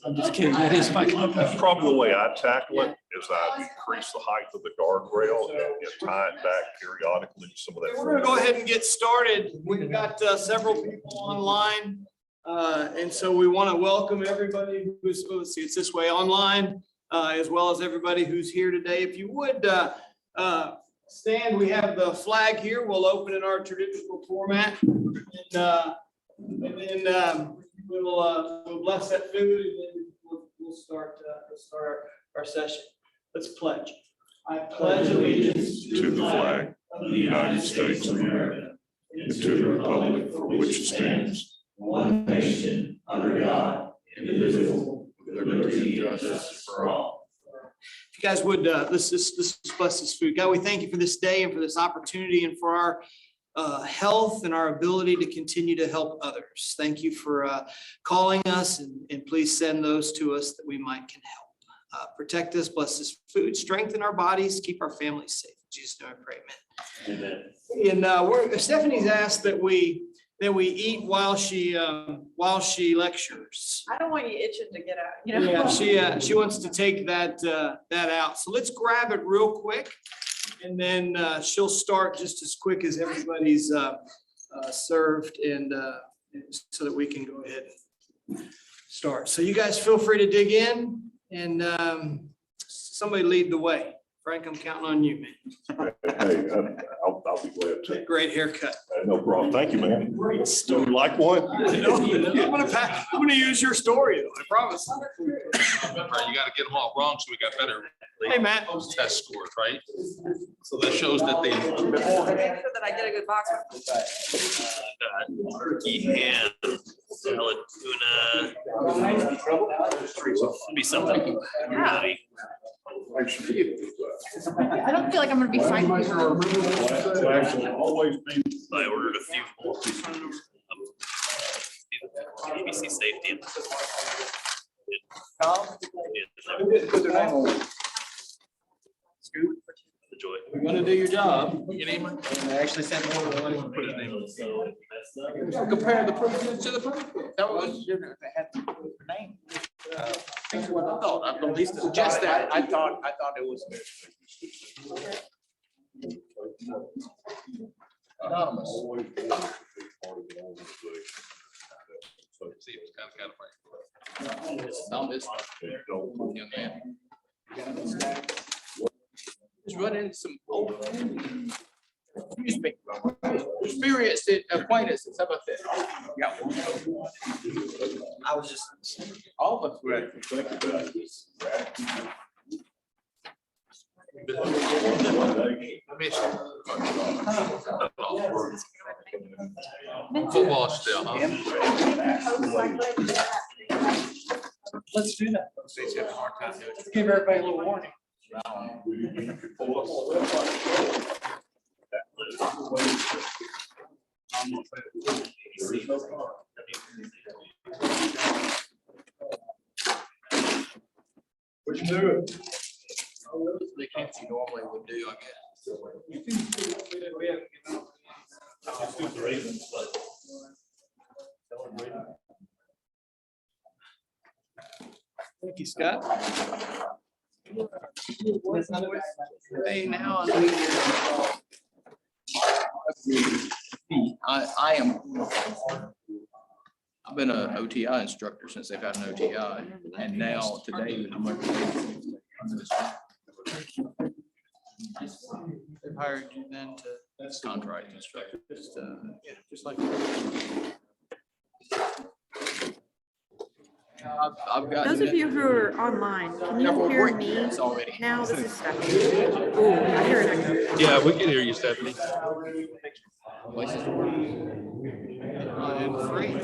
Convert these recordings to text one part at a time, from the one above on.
I'm just kidding. That is my company. Probably the way I tackle it is I increase the height of the guardrail and tie it back periodically to some of that. We're gonna go ahead and get started. We've got several people online. And so we want to welcome everybody who's, let's see, it's this way online, as well as everybody who's here today. If you would stand, we have the flag here. We'll open in our traditional format. And then we'll bless that food, and then we'll start our session. Let's pledge. I pledge allegiance To the flag of the United States of America and to the republic for which it stands, one nation, under God, indivisible, with liberty and justice for all. If you guys would, let's bless this food. God, we thank you for this day and for this opportunity and for our health and our ability to continue to help others. Thank you for calling us, and please send those to us that we can help. Protect us, bless this food, strengthen our bodies, keep our families safe. In Jesus' name I pray, amen. And Stephanie's asked that we eat while she lectures. I don't want you itching to get out, you know? Yeah, she wants to take that out. So let's grab it real quick, and then she'll start just as quick as everybody's served, and so that we can go ahead and start. So you guys feel free to dig in, and somebody lead the way. Frank, I'm counting on you, man. Hey, I'll be glad to. Great haircut. No problem. Thank you, man. Great Do story. you like one? I'm gonna use your story, though, I promise. Remember, you gotta get them all wrong, so we got better Hey, Matt. test scores, right? So that shows that they. Make sure that I get a good box. Turkey, ham, salad, tuna. Be something. Yeah. I don't feel like I'm gonna be fighting with her. Always been. I ordered a few more. ABC safety. Scoop. Enjoy. We're gonna do your job. Your name? And I actually sent one to Put his name. compare the proof to the proof. That was, they had the name. Things are what I thought. I at least it's Just that, I thought it was. anonymous. See, it was kind of Found this young man. Just running into some old, excuse me, experienced acquaintances. How about that? Yeah. I was just. All of us were. Football still, huh? Let's do that. State's having a hard time doing it. Give everybody a little warning. What you doing? They can't see normally would do, I guess. Thank you, Scott. Hey, now. I am. I've been an OTI instructor since they've had an OTI, and now today I'm a. They've hired you then to. Contract instructor. Just like. I've got. Those of you who are online, can you hear me Already. now? This is Stephanie. Oh, I hear an echo. Yeah, we can hear you, Stephanie. Places to work. And free.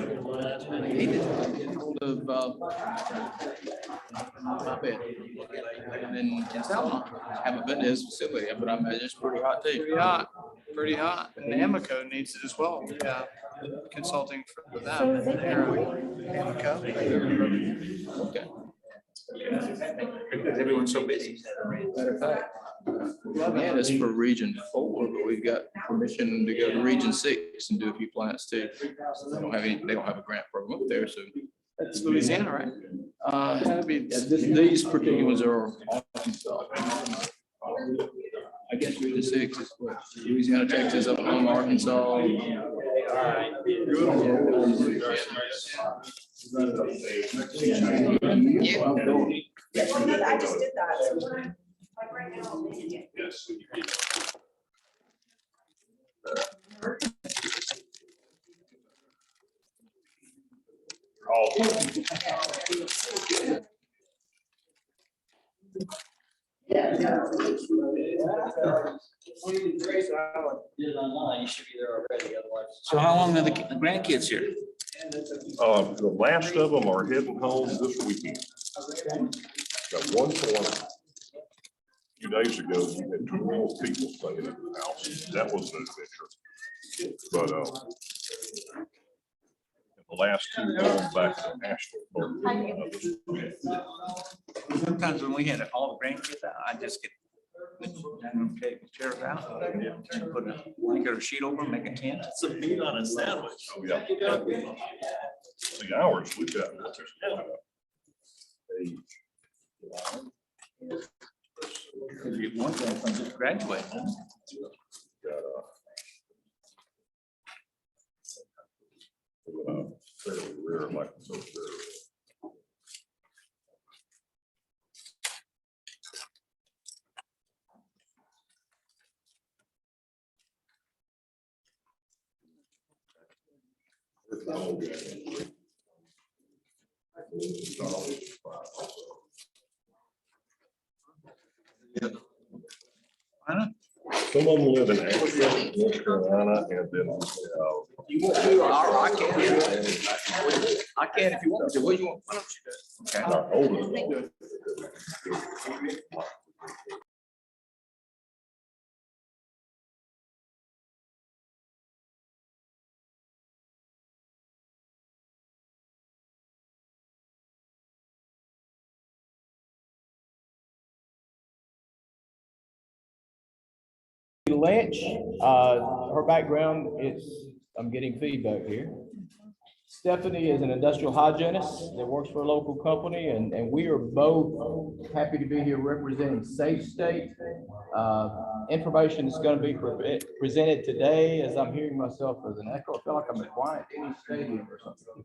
I hated of my bed. And then I haven't been to his facility, but I imagine it's pretty hot too. Pretty hot. And Amico needs it as well. Yeah, consulting for them. So they Amico. Okay. Because everyone's so busy. Matter of fact, man, it's for Region 4, but we've got permission to go to Region 6 and do a few plants too. They don't have a grant program up there, so That's Louisiana, right? These particular ones are Arkansas. I guess 3 to 6 is what Louisiana, Texas, Oklahoma, Arkansas. I just did that. So like right now, I'm making it. So how long are the grandkids here? The last of them are heading home this weekend. Got one for a few days ago, we had 12 people staying in the house. That was an adventure. But, the last two going back to Nashville. Sometimes when we had all the grandkids out, I just get, take the chairs out, and put a blanket or sheet over them, make a tent. Some meat on a sandwich. Oh, yeah. The hours we've got. Could be one thing from just graduating. Fairly rare, like so rare. Some of them live in Asheville, North Carolina, and then, You want to, I can. I can if you want to. What do you want? Why don't you do it? our oldest. Lynch, her background is, I'm getting feedback here. Stephanie is an industrial hygienist that works for a local company, and we are both happy to be here representing Safe State. Information is going to be presented today, as I'm hearing myself as an echo. I feel like I'm at Wyatt Stadium or something.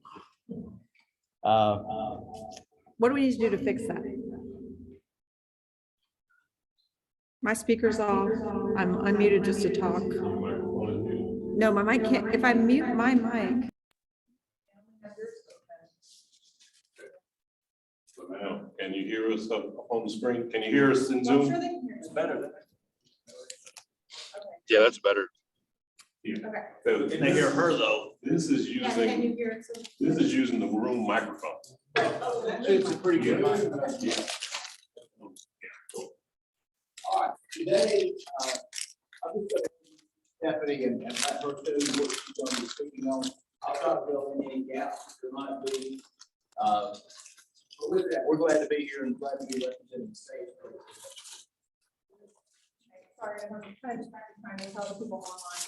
What do we need to do to fix that? My speaker's off. I'm unmuted just to talk. No, my mic can't, if I mute my mic. Now, can you hear us up on the screen? Can you hear us in Zoom? It's better. Yeah, that's better. Can they hear her though? This is using, this is using the room microphone. It's a pretty good line. All right, today, I'm just gonna Stephanie and let her tell you what she's going to be speaking on. I'll try to fill in any gaps there might be. But with that, we're glad to be here and glad to be representing the state. Sorry, I'm trying to tell the people online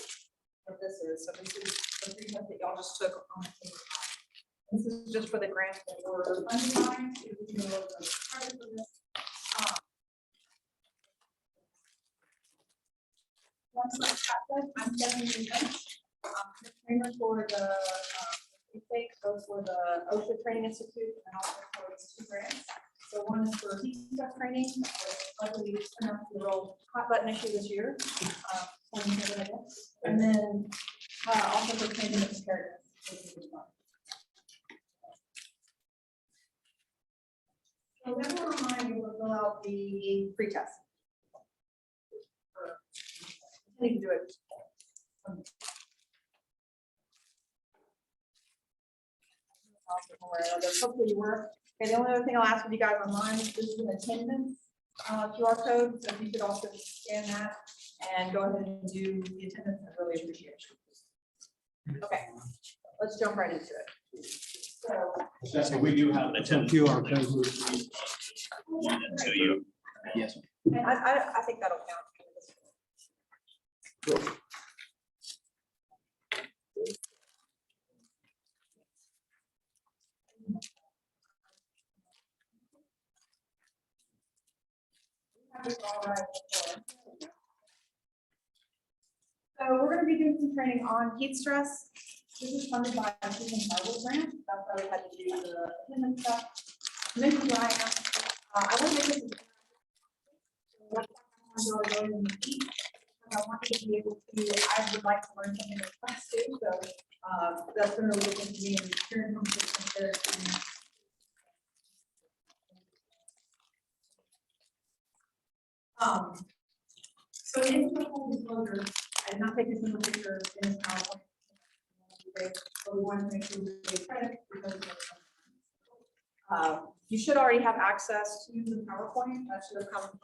what this is. So this is the treatment that y'all just took on. This is just for the grant that we're funding on. I'm Stephanie Lynch. I'm trainer for the both for the OSHA Training Institute and also for these two grants. So one is for heat stuff training, luckily it's turned out to be a real hot button issue this year. And then also for training and preparedness. So then online, you will fill out the free test. You can do it. Hopefully you were. Okay, the only other thing I'll ask of you guys online is this is an attendance QR code. So if you could also scan that and go ahead and do the attendance, I really appreciate it. Okay, let's jump right into it. So we do have an attempt QR code. To you. Yes. I think that'll count. All right. So we're gonna be doing some training on heat stress. This is funded by a Susan Bible grant. That's why we had to do the attendance stuff. Mention where I am. I want to make this. I want to be able to, I would like to learn something in class too, so that's been really good to me and hearing from students there. So in the full disclosure, I did not take a single picture in this PowerPoint. But we want to make sure we take credit because you should already have access to the PowerPoint. That should have come from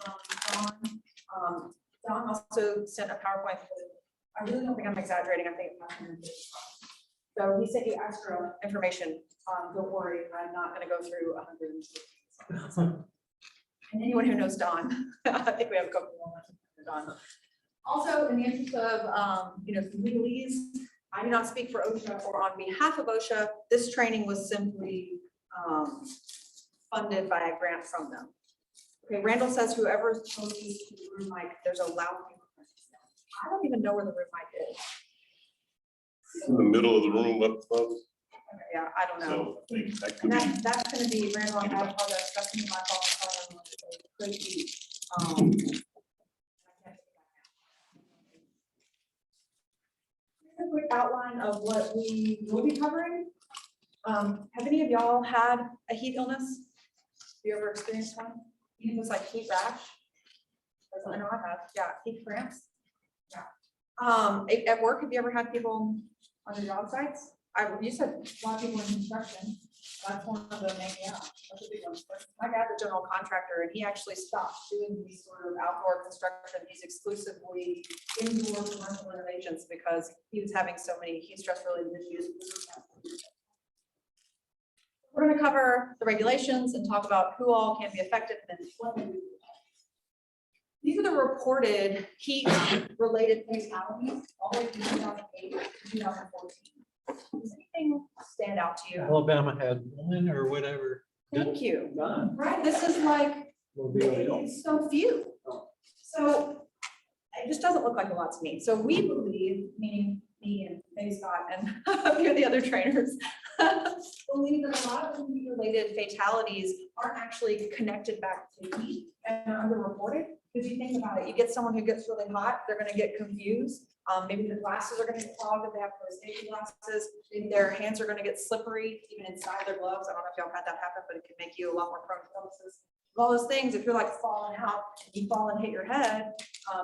Don. Don also sent a PowerPoint. I really don't think I'm exaggerating. I think it's so he sent you extra information. Don't worry, I'm not going to go through 100. And anyone who knows Don, I think we have a couple more for Don. Also, in the interest of legalese, I do not speak for OSHA or on behalf of OSHA. This training was simply funded by a grant from them. Okay, Randall says whoever's told you to the room mic, there's a loud. I don't even know where the room mic is. In the middle of the room up above. Okay, yeah, I don't know. So I think that And could be. that's going to be Randall. I apologize. That's going to be my fault. Could be. A quick outline of what we will be covering. Have any of y'all had a heat illness? Have you ever experienced one? Even just like heat rash? I know I have. Yeah, heat cramps. Yeah. At work, have you ever had people on your job sites? You said a lot of people in construction. That's one of the main, yeah, that's a big one. My dad's a general contractor and he actually stopped doing these sort of outdoor construction. He's exclusively indoor commercial renovations because he was having so many heat stress related issues. We're going to cover the regulations and talk about who all can be affected and then what they do. These are the reported heat related fatalities all the way from 2008 to 2014. Does anything stand out to you? Alabama had one or whatever. Thank you. Right, this is like, it's so few. So it just doesn't look like a lot to me. So we believe, meaning me and maybe Scott and a few of the other trainers, believe that a lot of the heat-related fatalities aren't actually connected back to heat and are underreported. Because you think about it, you get someone who gets really hot, they're going to get confused. Maybe the glasses are going to get clogged if they have those safety glasses. Maybe their hands are going to get slippery, even inside their gloves. I don't know if y'all had that happen, but it can make you a lot more prone to illnesses. All those things, if you're like falling out, you fall and hit your head,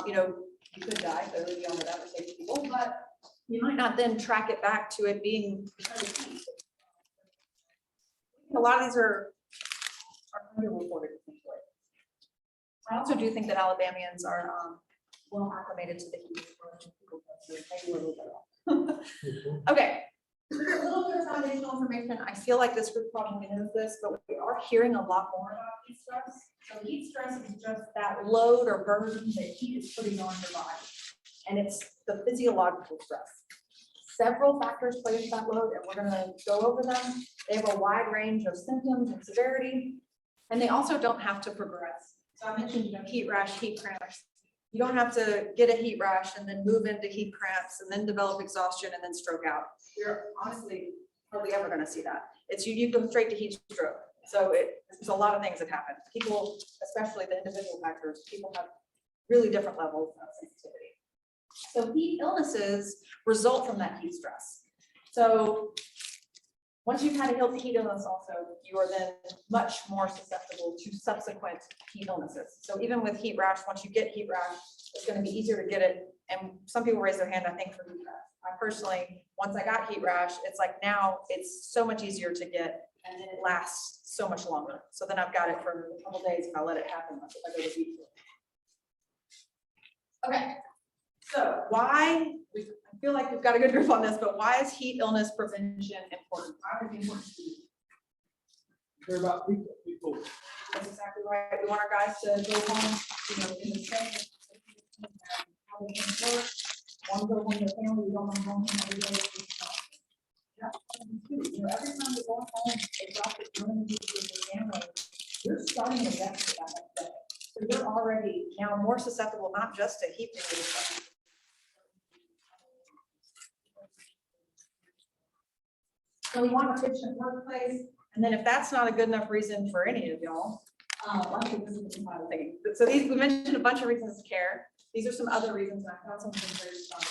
you could die. Clearly, we don't have ever save people, but you might not then track it back to it being because of heat. A lot of these are underreported. I also do think that Alabamians are well acclimated to the heat. Okay, a little bit of foundational information. I feel like this group probably knows this, but we are hearing a lot more about heat stress. So heat stress is just that load or burden that heat is putting on your body. And it's the physiological stress. Several factors play into that load, and we're going to go over them. They have a wide range of symptoms and severity, and they also don't have to progress. So I mentioned, heat rash, heat cramps. You don't have to get a heat rash and then move into heat cramps and then develop exhaustion and then stroke out. You're honestly hardly ever going to see that. It's you go straight to heat stroke. So there's a lot of things that happen. People, especially the individual factors, people have really different levels of sensitivity. So heat illnesses result from that heat stress. So once you've had a heat illness also, you are then much more susceptible to subsequent heat illnesses. So even with heat rash, once you get heat rash, it's going to be easier to get it. And some people raise their hand, I think, for heat rash. I personally, once I got heat rash, it's like now it's so much easier to get and then it lasts so much longer. So then I've got it for a couple days and I'll let it happen if I go to beach. Okay, so why, I feel like we've got a good grip on this, but why is heat illness prevention important? Why would it be important to you? They're about people. That's exactly right. We want our guys to go home, in the training. How they can work. Want to go home to their family, we don't want to go home every day. Yeah, every time we go home, exhausted, you're going to be with your family. You're starting a deficit that day. So you're already now more susceptible, not just to heat related, but so we want a efficient workplace, and then if that's not a good enough reason for any of y'all, I think this is the final thing. So these, we mentioned a bunch of reasons to care. These are some other reasons, and I found something very strong.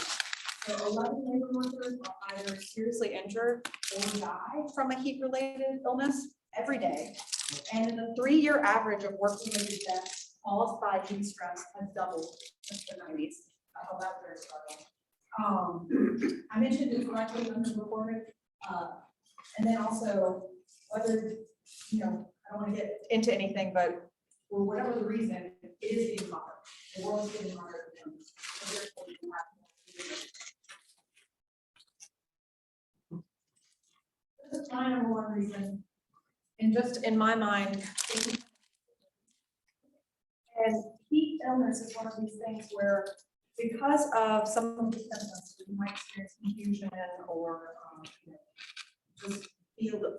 So 11 labor workers are either seriously injured or die from a heat-related illness every day. And the 3-year average of work-related deaths caused by heat stress has doubled since the 90s. Oh, that's very startling. I mentioned it's likely underreported. And then also whether, you know, I don't want to get into anything, but for whatever the reason, it is getting hotter. The world's getting hotter. So therefore, you have to- This is my number one reason. And just in my mind, and heat illness is one of these things where, because of some of the symptoms, you might experience confusion or you know, just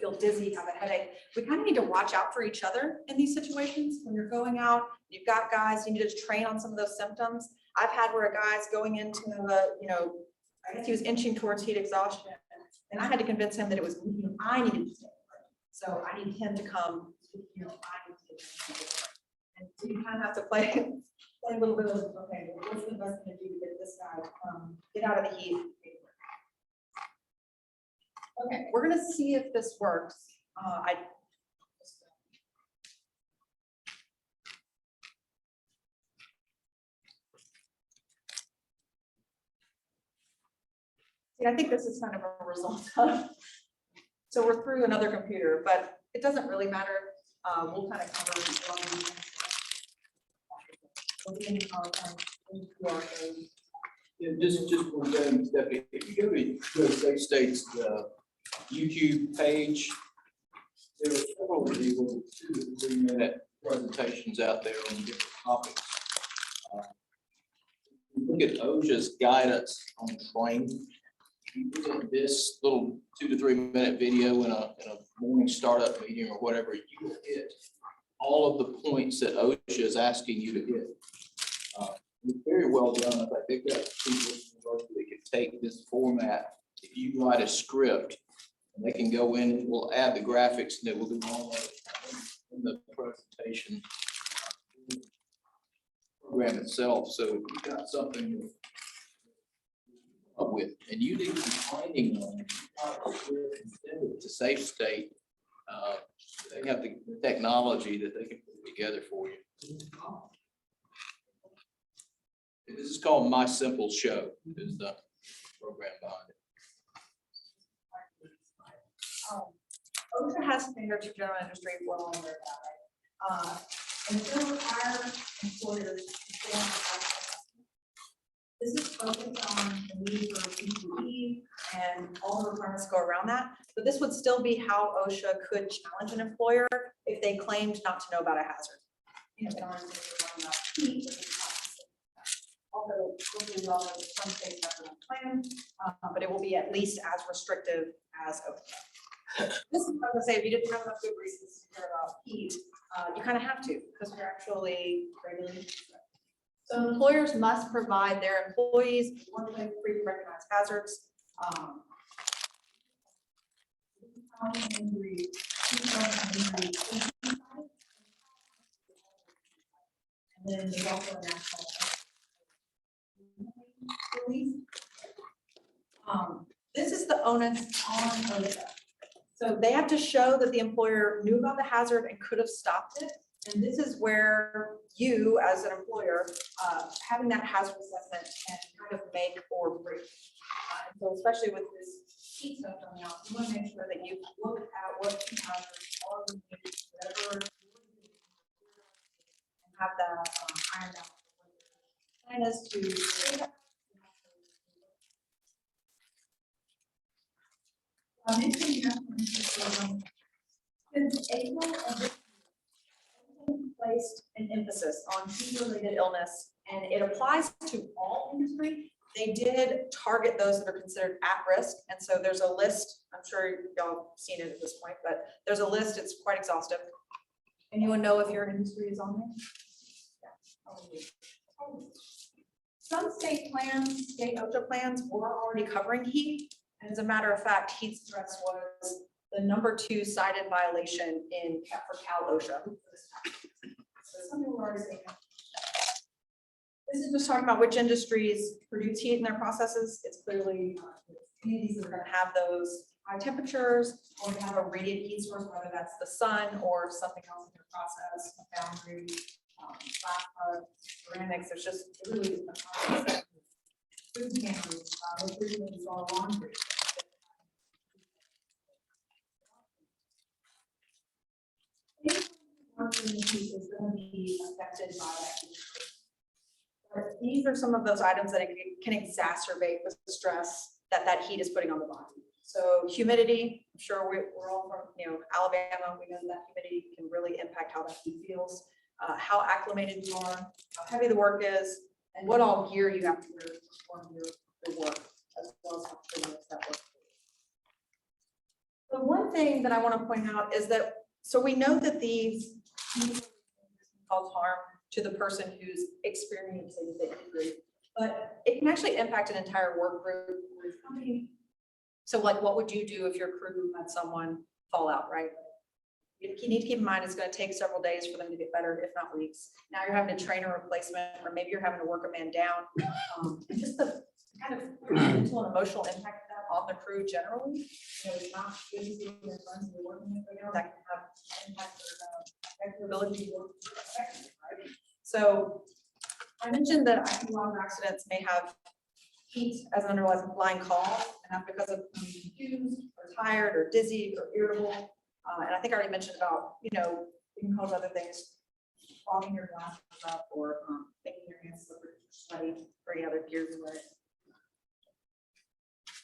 feel dizzy, have a headache. We kind of need to watch out for each other in these situations. When you're going out, you've got guys, you need to train on some of those symptoms. I've had where a guy's going into you know, I guess he was inching towards heat exhaustion, and I had to convince him that it was, you know, I needed to take a break. So I need him to come, you know, I need to take a break. And so you kind of have to play a little bit of, okay, well, what's the best thing to do to get this guy get out of the heat? Okay, we're gonna see if this works. I think this is kind of a result of, so we're through another computer, but it doesn't really matter. We'll kind of cover Yeah, just one thing, Stephanie, if you go to USA State's YouTube page, there are several of these little 2 to 3 minute presentations out there on different topics. Look at OSHA's guidance on training. You look at this little 2 to 3 minute video in a morning startup meeting or whatever, you will hit all of the points that OSHA is asking you to hit. It's very well done. I think they've got people that can take this format. If you write a script, and they can go in and we'll add the graphics and it will do all of it in the presentation program itself. So if you've got something with, and you need some training on it, to Safe State, they have the technology that they can put together for you. This is called My Simple Show, is the program behind it. OSHA has standards for general industry, well aware about it. And it's going to require employers to stay on the. This is focused on the need for PPE and all the requirements go around that. But this would still be how OSHA could challenge an employer if they claimed not to know about a hazard. You know, they don't understand about heat. Although hopefully well, some states have their own plan, but it will be at least as restrictive as OSHA. This is what I would say, if you didn't have enough good reasons to care about heat, you kind of have to, because we're actually regulating. So employers must provide their employees workplace free recognized hazards. And then there's also a national release. This is the onus on OSHA. So they have to show that the employer knew about the hazard and could have stopped it. And this is where you, as an employer, having that hazard assessment can kind of make or break. So especially with this heat stuff coming out, you want to make sure that you look at what the hazards are, whatever, and have that ironed out. Plan is to say that. Since April of this year, placed an emphasis on heat-related illness, and it applies to all industry. They did target those that are considered at risk, and so there's a list. I'm sure y'all have seen it at this point, but there's a list. It's quite exhaustive. Anyone know if your industry is on there? Some state plans, state OSHA plans were already covering heat. And as a matter of fact, heat stress was the #2 cited violation in for Cal OSHA. So something we're already seeing. This is just talking about which industries produce heat in their processes. It's clearly communities that are going to have those high temperatures or have a radiant heat source, whether that's the sun or something else in their process, a foundry, ceramics. There's just really a process. Food pantries, refrigerators, or laundry. Is going to be affected by that. But these are some of those items that can exacerbate the stress that that heat is putting on the body. So humidity, I'm sure we're all from, Alabama. We know that humidity can really impact how that heat feels, how acclimated you are, how heavy the work is, and what all gear you have to wear to perform your work, as well as how strenuous that work is. The one thing that I want to point out is that, so we know that these cause harm to the person who's experiencing the injury, but it can actually impact an entire work group or company. So like, what would you do if your crew had someone fall out, right? You need to keep in mind, it's going to take several days for them to get better, if not weeks. Now you're having to train a replacement, or maybe you're having to work a man down. And just the kind of mental and emotional impact of that on the crew generally, it's not easy to do friends you're working with, that can have impact on their ability to work effectively, right? So I mentioned that I think a lot of accidents may have heat as an underlying cause, and that's because of being confused or tired or dizzy or irritable. And I think I already mentioned about, you can cause other things, fogging your glasses up, or making your hands slippery, sweaty, or any other gears away.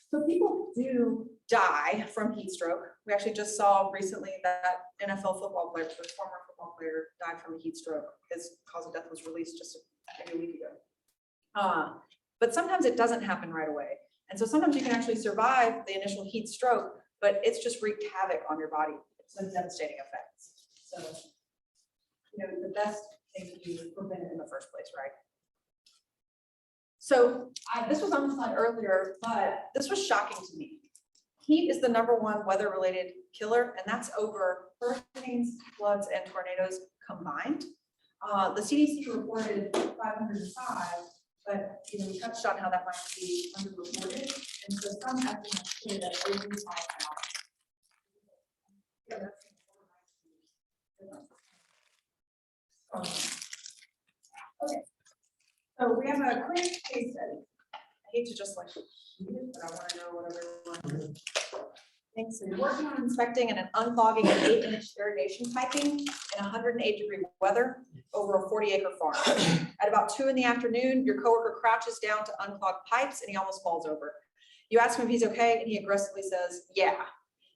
So people do die from heat stroke. We actually just saw recently that NFL football player, the former football player, died from a heat stroke. His cause of death was released just maybe a week ago. But sometimes it doesn't happen right away. And so sometimes you can actually survive the initial heat stroke, but it's just wreaked havoc on your body. It's a devastating effects. So, the best thing to do is prevent it in the first place, right? So this was on the slide earlier, but this was shocking to me. Heat is the -- 1 weather-related killer, and that's over hurricanes, floods, and tornadoes combined. The CDC reported 505, but we touched on how that might be underreported, and so some estimates say that every 5 hours. Okay, so we have a quick case study. I hate to just but I want to know what everyone thinks. So you're working on inspecting and unclogging an 8-inch irrigation piping in 108-degree weather over a 40-acre farm. At about 2 in the afternoon, your coworker crouches down to unclog pipes and he almost falls over. You ask him if he's okay, and he aggressively says, "Yeah."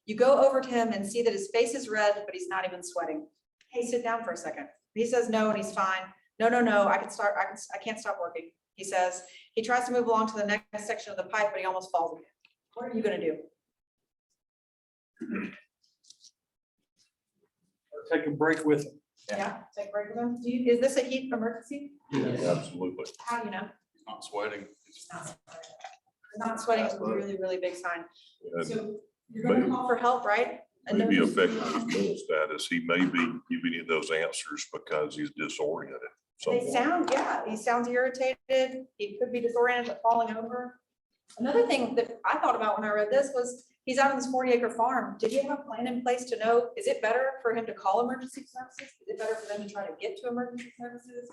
You go over to him and see that his face is red, but he's not even sweating. "Hey, sit down for a second." He says no, and he's fine. No, I can't stop working. He says. He tries to move along to the next section of the pipe, but he almost falls again. What are you going to do? Take a break with him. Yeah, take a break with him. Is this a heat emergency? Absolutely. How do you know? He's not sweating. Not sweating is a really, really big sign. And So you're going to call for help, right? And maybe then- affecting his mental status. He may be giving you those answers because he's disoriented. They sound, he sounds irritated. He could be disoriented, but falling over. Another thing that I thought about when I read this was he's out on this 40-acre farm. Did he have a plan in place to know, is it better for him to call emergency services? Is it better for them to try to get to emergency services?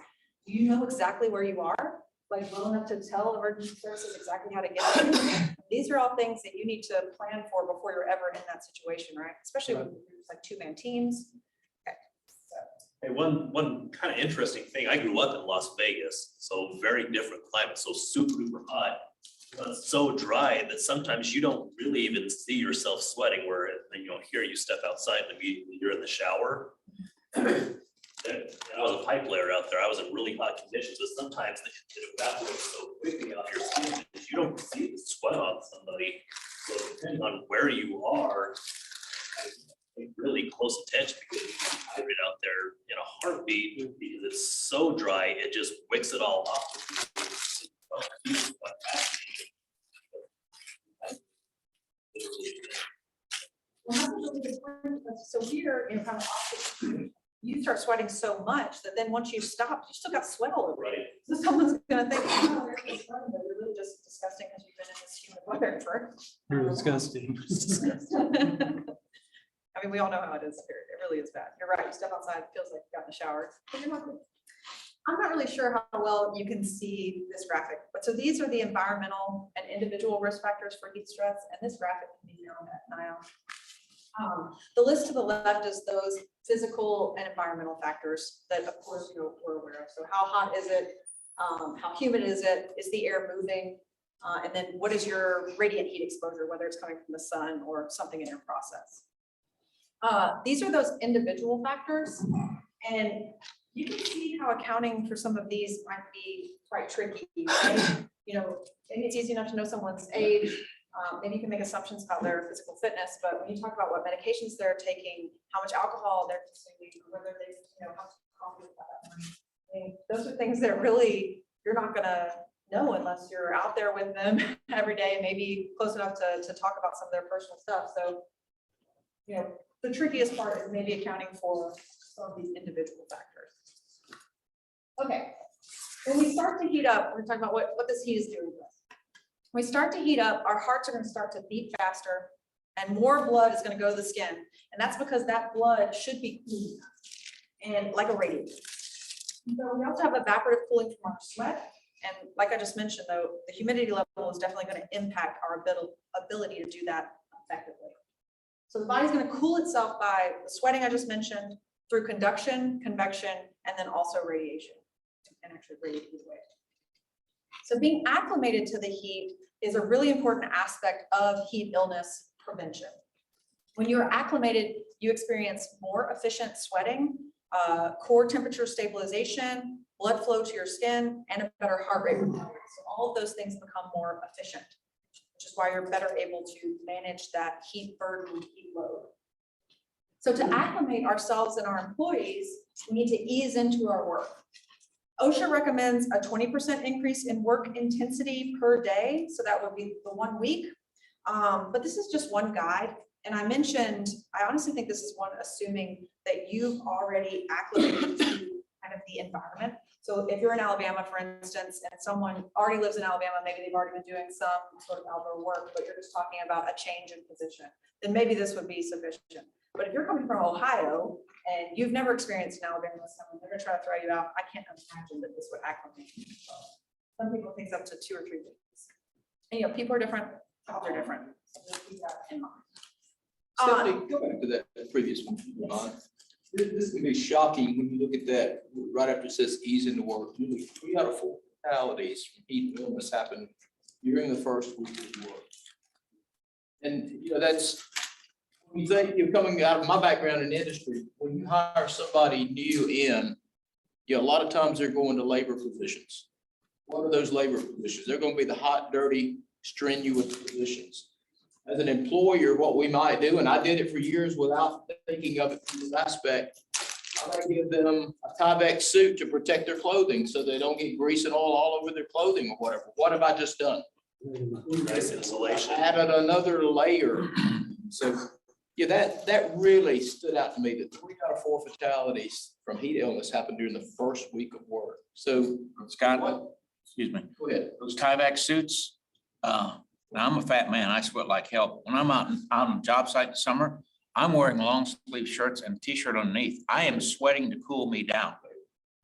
Do you know exactly where you are? Like well enough to tell emergency services exactly how to get there? These are all things that you need to plan for before you're ever in that situation, right? Especially with like 2-man teams. Okay. Hey, one kind of interesting thing, I grew up in Las Vegas, so very different climate, so super duper hot. But it's so dry that sometimes you don't really even see yourself sweating, where here you step outside and immediately you're in the shower. And I was a pipe layer out there. I was in really hot conditions, but sometimes it evaporates so quickly off your skin that you don't see the sweat on somebody. So depending on where you are, pay really close attention, because you can hydrate out there in a heartbeat because it's so so dry, it just wicks it all off. Well, that's a really good point. So here, in kind of opposite, you start sweating so much that then once you stop, you still got sweat all over. Right. So someone's gonna think, oh, they're just sweating, but you're really just disgusting because you've been in this humid weather for. Disgusting. I mean, we all know how it is here. It really is bad. You're right. You step outside, it feels like you got in the shower. But you're not. I'm not really sure how well you can see this graphic, but so these are the environmental and individual risk factors for heat stress, and this graphic can be found at NIO. The list to the left is those physical and environmental factors that, of course, we're aware of. So how hot is it? How humid is it? Is the air moving? And then what is your radiant heat exposure, whether it's coming from the sun or something in your process? These are those individual factors, and you can see how accounting for some of these might be quite tricky, right? You know, maybe it's easy enough to know someone's age. Maybe you can make assumptions about their physical fitness, but when you talk about what medications they're taking, how much alcohol they're consuming, whether they, how much coffee about that money. I mean, those are things that really you're not gonna know unless you're out there with them every day, and maybe close enough to talk about some of their personal stuff. So, the trickiest part is maybe accounting for some of these individual factors. Okay, when we start to heat up, we're gonna talk about what this heat is doing to us. When we start to heat up, our hearts are gonna start to beat faster and more blood is gonna go to the skin. And that's because that blood should be cooled and like a radiator. So we also have evaporative cooling from our sweat. And like I just mentioned though, the humidity level is definitely gonna impact our ability to do that effectively. So the body's gonna cool itself by the sweating I just mentioned, through conduction, convection, and then also radiation. And actually radiate heat away. So being acclimated to the heat is a really important aspect of heat illness prevention. When you're acclimated, you experience more efficient sweating, core temperature stabilization, blood flow to your skin, and a better heart rate. So all of those things become more efficient, which is why you're better able to manage that heat burden, heat load. So to acclimate ourselves and our employees, we need to ease into our work. OSHA recommends a 20% increase in work intensity per day. So that would be the 1 week. But this is just one guide. And I mentioned, I honestly think this is one assuming that you've already acclimated to kind of the environment. So if you're in Alabama, for instance, and someone already lives in Alabama, maybe they've already been doing some sort of outdoor work, but you're just talking about a change in position, then maybe this would be sufficient. But if you're coming from Ohio and you've never experienced an Alabama summer, they're gonna try to throw you out. I can't imagine that this would acclimate you. Some people think up to 2 or 3 weeks. And people are different, jobs are different. So just keep that in mind. Stephanie, go back to that previous one. This can be shocking when you look at that right after it says ease into work. Nearly 3 out of 4 fatalities from heat and illness happen during the first week of work. And that's, when you think you're coming out of my background in industry, when you hire somebody new in, a lot of times they're going to labor positions. What are those labor positions? They're going to be the hot, dirty, strenuous positions. As an employer, what we might do, and I did it for years without thinking of it from this aspect, I might give them a Tyvek suit to protect their clothing so they don't get grease and oil all over their clothing or whatever. What have I just done? Nice insulation. Added another layer. So that really stood out to me, that 3 out of 4 fatalities from heat illness happened during the first week of work. So Scott, excuse me, go ahead. those Tyvek suits, now I'm a fat man, I sweat like hell. When I'm out on a job site in summer, I'm wearing long sleeve shirts and t-shirt underneath. I am sweating to cool me down.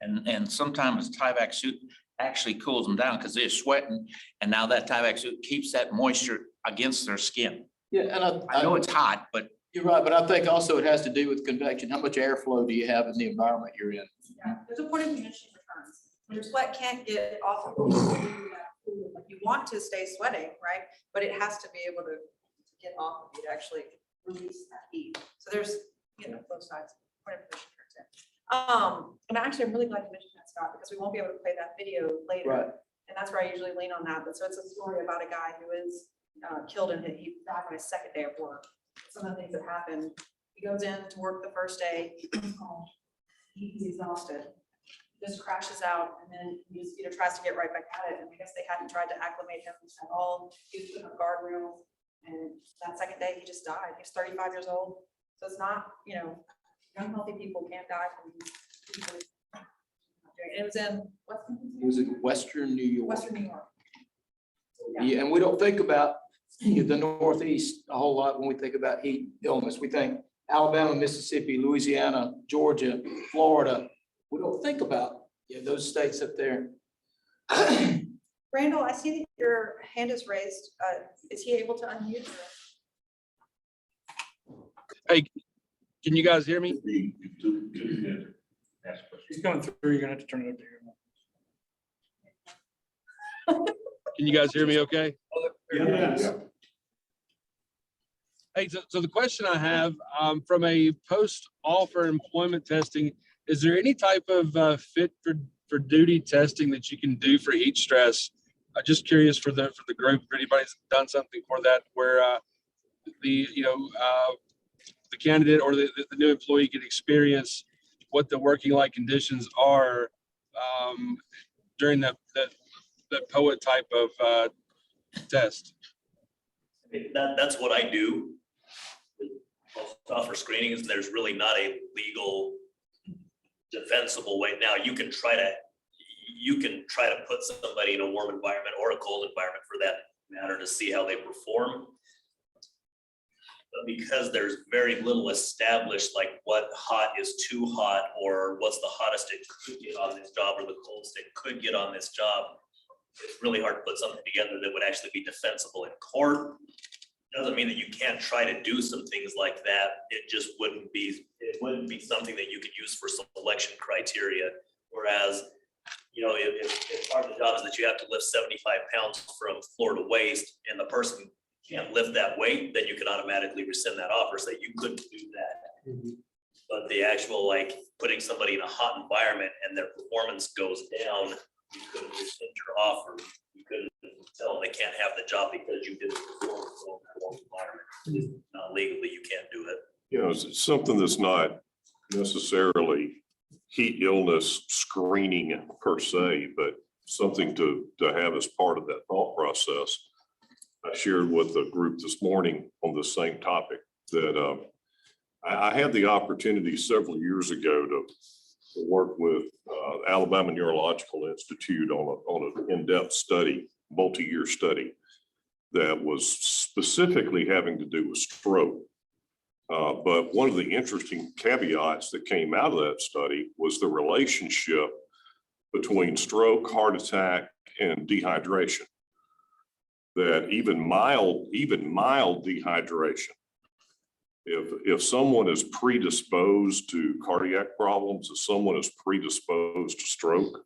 And sometimes a Tyvek suit actually cools them down because they're sweating. And now that Tyvek suit keeps that moisture against their skin. Yeah, and I know it's hot, but you're right, but I think also it has to do with convection. How much airflow do you have in the environment you're in? Yeah, there's a point of diminishing returns. When your sweat can't get off of you, like you want to stay sweating, right? But it has to be able to get off of you to actually release that heat. So there's, both sides. Point of diminishing returns. And actually, I'm really glad you mentioned that, Scott, because we won't be able to play that video later. Right. And that's where I usually lean on that. But so it's a story about a guy who is killed and he died on his second day of work. Some of the things that happen, he goes in to work the first day, he's exhausted. just crashes out and then he just, tries to get right back at it. And I guess they hadn't tried to acclimate him at all. He was put on guardrails. And that second day, he just died. He was 35 years old. So it's not, young, healthy people can't die from these. It was in It was in Western New York. Western New York. Yeah, and we don't think about the Northeast a whole lot when we think about heat illness. We think Alabama, Mississippi, Louisiana, Georgia, Florida. We don't think about those states up there. Randall, I see that your hand is raised. Is he able to unmute? Hey, can you guys hear me? He's coming through, you're gonna have to turn it up to Can you guys hear me okay? Yeah. Hey, so the question I have, from a post-offer employment testing, is there any type of fit for duty testing that you can do for heat stress? I'm just curious for the group, if anybody's done something for that, where the candidate or the new employee can experience what the working life conditions are during that POET type of test. That's what I do. Offer screenings, and there's really not a legal defensible way. Now you can try to put somebody in a warm environment or a cold environment for that matter to see how they perform. But because there's very little established, like what hot is too hot, or what's the hottest it could get on this job, or the coldest it could get on this job, it's really hard to put something together that would actually be defensible in court. Doesn't mean that you can't try to do some things like that. It just wouldn't be something that you could use for selection criteria. Whereas, if part of the job is that you have to lift 75 pounds from floor to waist, and the person can't lift that weight, then you can automatically rescind that offer, so you couldn't do that. But the actual, like, putting somebody in a hot environment and their performance goes down, you couldn't rescind your offer. You couldn't tell them they can't have the job because you didn't perform in that warm environment. Not legally, you can't do it. It's something that's not necessarily heat illness screening per se, but something to have as part of that thought process. I shared with a group this morning on the same topic that I had the opportunity several years ago to work with Alabama Neurological Institute on an in-depth study, multi-year study that was specifically having to do with stroke. But one of the interesting caveats that came out of that study was the relationship between stroke, heart attack, and dehydration. That even mild dehydration, if someone is predisposed to cardiac problems, if someone is predisposed to stroke,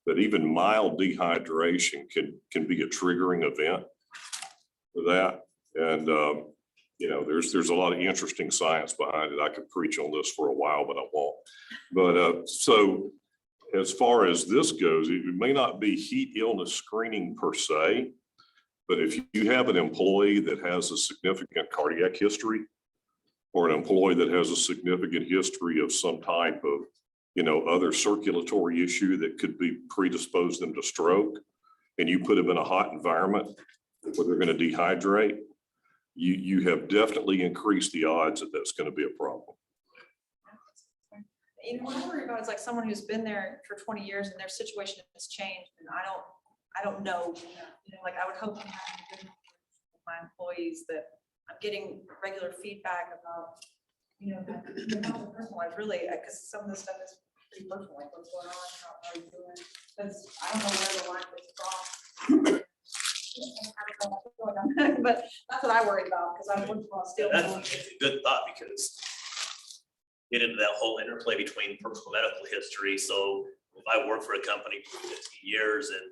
that even mild dehydration can be a triggering event for that. And there's a lot of interesting science behind it. I could preach on this for a while, but I won't. But so as far as this goes, it may not be heat illness screening per se, but if you have an employee that has a significant cardiac history, or an employee that has a significant history of some type of, other circulatory issue that could be predispose them to stroke, and you put them in a hot environment where they're going to dehydrate, you have definitely increased the odds that that's going to be a problem. What I worry about is like someone who's been there for 20 years and their situation has changed, and I don't know, like I would hope I'm having good with my employees that I'm getting regular feedback about, how the personal life really, because some of this stuff is pretty personal, like what's going on, how are you doing? Because I don't know where the line is crossed. But that's what I worry about, because I'm looking for still. That's a good thought, because get into that whole interplay between personal medical history. So if I work for a company for 15 years and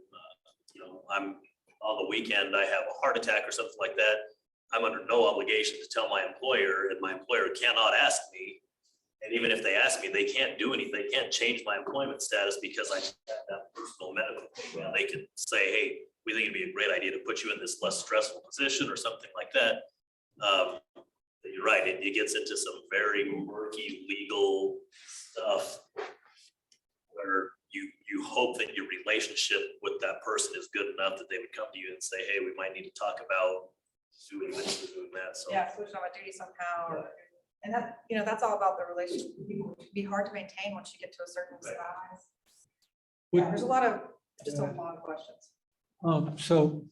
I'm on the weekend, I have a heart attack or something like that, I'm under no obligation to tell my employer, and my employer cannot ask me. And even if they ask me, they can't do anything. They can't change my employment status because I have that personal medical thing. They can say, hey, we think it'd be a great idea to put you in this less stressful position or something like that. But you're right, it gets into some very murky legal stuff where you hope that your relationship with that person is good enough that they would come to you and say, hey, we might need to talk about doing this or doing that. So. Yeah, switching on a duty somehow, and that, you know, that's all about the relationship. It can be hard to maintain once you get to a certain size. Yeah, there's a lot of questions. So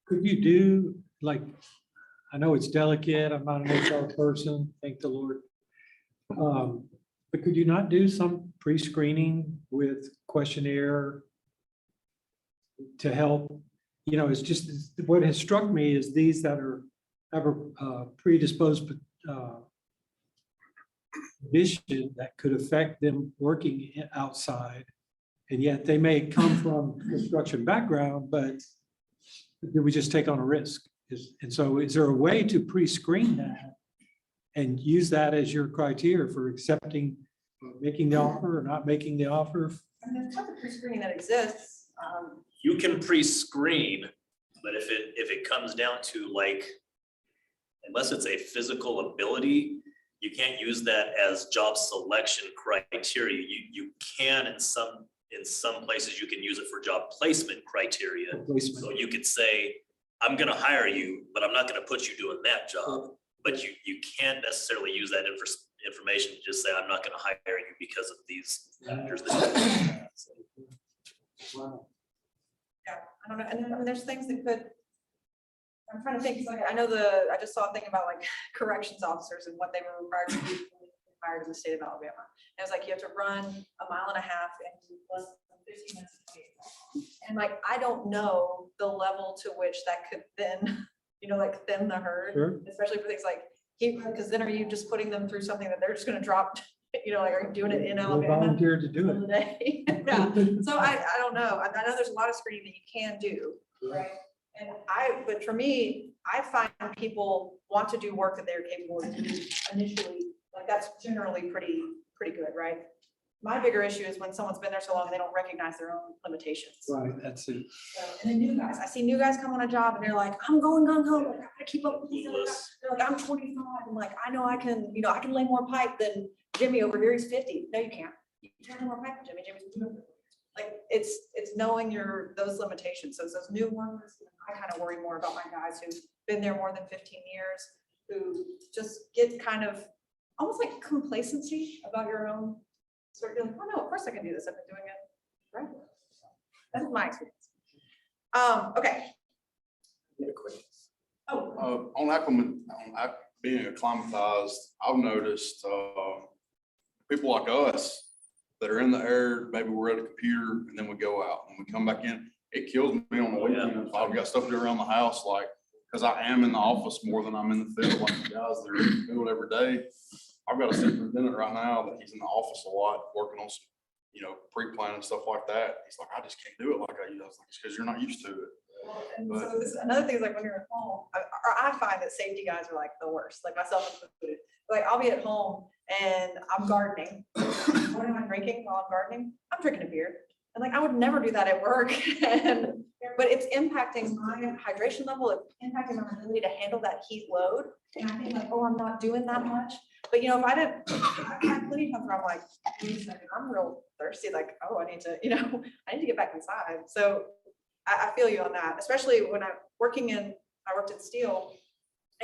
could you do, like, I know it's delicate, I'm not an HR person, thank the Lord. But could you not do some pre-screening with questionnaire to help? You know, it's just, what has struck me is these that have a predisposed condition that could affect them working outside. And yet they may come from construction background, but do we just take on a risk? And so is there a way to pre-screen that and use that as your criteria for accepting, making the offer or not making the offer? And there's tons of pre-screening that exists. You can pre-screen, but if it comes down to, like, unless it's a physical ability, you can't use that as job selection criteria. You can in some places, you can use it for job placement criteria. So you could say, I'm gonna hire you, but I'm not gonna put you doing that job. But you can't necessarily use that information to just say, I'm not gonna hire you because of these factors. Wow. Yeah, I don't know, and then I mean, there's things that could, I'm trying to think, 'cause, like, I know I just saw a thing about like corrections officers and what they were required to do when they were hired in the state of Alabama. And it was like, you have to run 1.5 miles in less than 15 minutes. And like, I don't know the level to which that could then, you know, like thin the herd, Sure. especially for things like, because then are you just putting them through something that they're just gonna drop, you know, like, are you doing it in They Alabama? volunteered to do of the day? Yeah, so I don't know. I know there's a lot of screening that you can do, right? And but for me, I find people want to do work that they're capable of doing initially, like that's generally pretty good, right? My bigger issue is when someone's been there so long, they don't recognize their own limitations. Right, that's it. And then new guys, I see new guys come on a job and they're like, I'm going gung ho, like, I gotta keep up with these other guys. They're like, I'm 25, I'm like, I know I can, you know, I can lay more pipe than Jimmy over here, he's 50. No, you can't. You can't lay more pipe than Jimmy. Jimmy's doing it. Like, it's knowing those limitations. So it's those new ones. I kind of worry more about my guys who've been there more than 15 years, who just get kind of almost like complacency about your own. Sort of, oh no, of course I can do this. I've been doing it. Right. That's my experience. Okay. Oh, On being acclimatized, I've noticed people like us that are in the air, maybe we're at a computer and then we go out and we come back in. It kills me on the weekend if I've got stuff to do around the house, like, because I am in the office more than I'm in the field, like the guys that are in the field every day. I've got a superintendent right now that he's in the office a lot, working on some, you know, pre-plan and stuff like that. He's like, I just can't do it like I used to. I was like, it's because you're not used to it. And so this, another thing is like when you're at home, I find that safety guys are like the worst, like myself included. Like I'll be at home and I'm gardening. What am I drinking while I'm gardening? I'm drinking a beer. And like, I would never do that at work. But it's impacting my hydration level. It's impacting my ability to handle that heat load. And I think like, oh, I'm not doing that much. But you know, if I didn't, I had plenty of times where I'm like, wait a second, I'm real thirsty. Like, oh, I need to, you know, I need to get back inside. So I feel you on that, especially when I'm working I worked at Steel.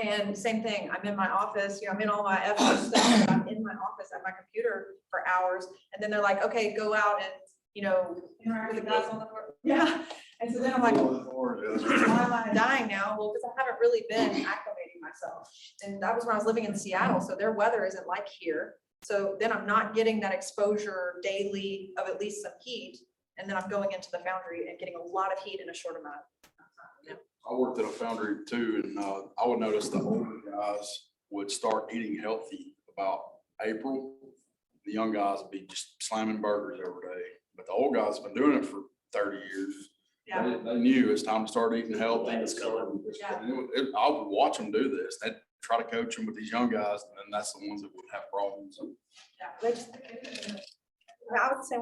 And same thing, I'm in my office, you know, I'm in all my FO stuff, and I'm in my office at my computer for hours. And then they're like, okay, go out and, you know, interact with the guys on the floor. Yeah. And so then I'm like, why am I dying now? Well, because I haven't really been acclimating myself. And that was when I was living in Seattle. So their weather isn't like here. So then I'm not getting that exposure daily of at least some heat. And then I'm going into the foundry and getting a lot of heat in a short amount of time. I worked at a foundry too, and I would notice the older guys would start eating healthy about April. The young guys would be just slamming burgers every day, but the old guys have been doing it for 30 years. Yeah. They knew it's time to start eating healthy. Yeah. I would watch them do this. They'd try to coach them with these young guys, and that's the ones that would have problems. Yeah, they just, I would say,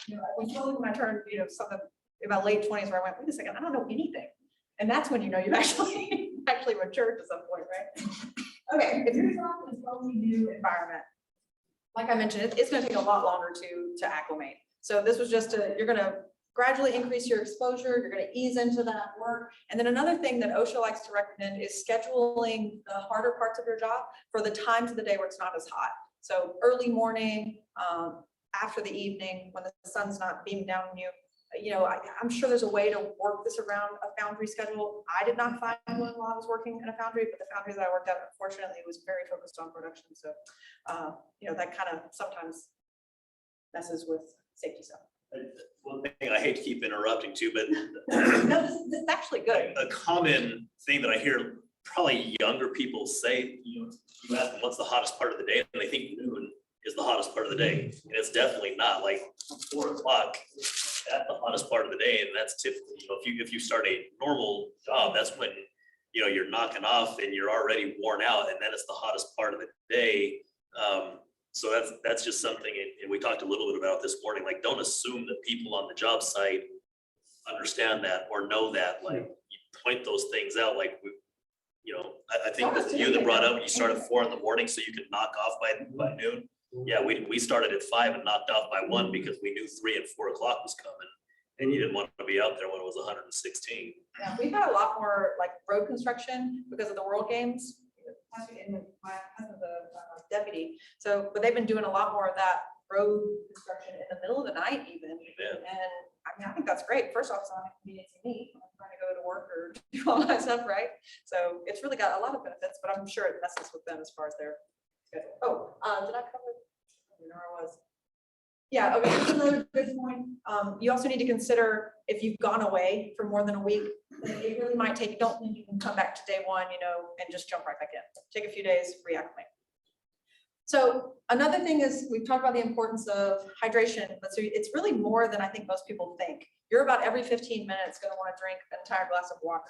you know, when I turned, you know, something in my late 20s where I went, wait a second, I don't know anything. And that's when you know you've actually matured to some point, right? Okay, if you're in a totally new environment, like I mentioned, it's going to take a lot longer to acclimate. So this was just you're gonna gradually increase your exposure, you're gonna ease into that work. And then another thing that OSHA likes to recommend is scheduling the harder parts of your job for the times of the day where it's not as hot. So early morning, after the evening, when the sun's not beaming down on you. I'm sure there's a way to work this around a foundry schedule. I did not find one while I was working in a foundry, but the foundry that I worked at, unfortunately, was very focused on production. So, that kind of sometimes messes with safety stuff. One thing, I hate to keep interrupting too, but No, this is actually good. a common thing that I hear probably younger people say, you ask them what's the hottest part of the day, and they think noon is the hottest part of the day. And it's definitely not. Like 4 o'clock, that's the hottest part of the day. And that's typically, if you start a normal job, that's when, you're knocking off and you're already worn out, and then it's the hottest part of the day. So that's just something, and we talked a little bit about this morning, like, don't assume that people on the job site understand that or know that. Like, you point those things out, like, I think it was you that brought up, you start at 4 in the morning so you could knock off by noon. Yeah, we started at 5 and knocked off by 1 because we knew 3 and 4 o'clock was coming, and you didn't want to be out there when it was 116. Yeah, we've had a lot more like road construction because of the World Games. And my husband's a deputy, but they've been doing a lot more of that road construction in the middle of the night even. Yeah. And I think that's great. First off, it's not inconveniencing me. I'm trying to go to work or do all my stuff, right? So it's really got a lot of benefits, but I'm sure it messes with them as far as their schedule. Oh, did I cover? I don't know where I was. Yeah, okay, that's another good point. You also need to consider if you've gone away for more than a week, it really might take, don't think you can come back to day 1, and just jump right back in. Take a few days, reacclimate. So another thing is, we've talked about the importance of hydration, but so it's really more than I think most people think. You're about every 15 minutes going to want to drink an entire glass of water.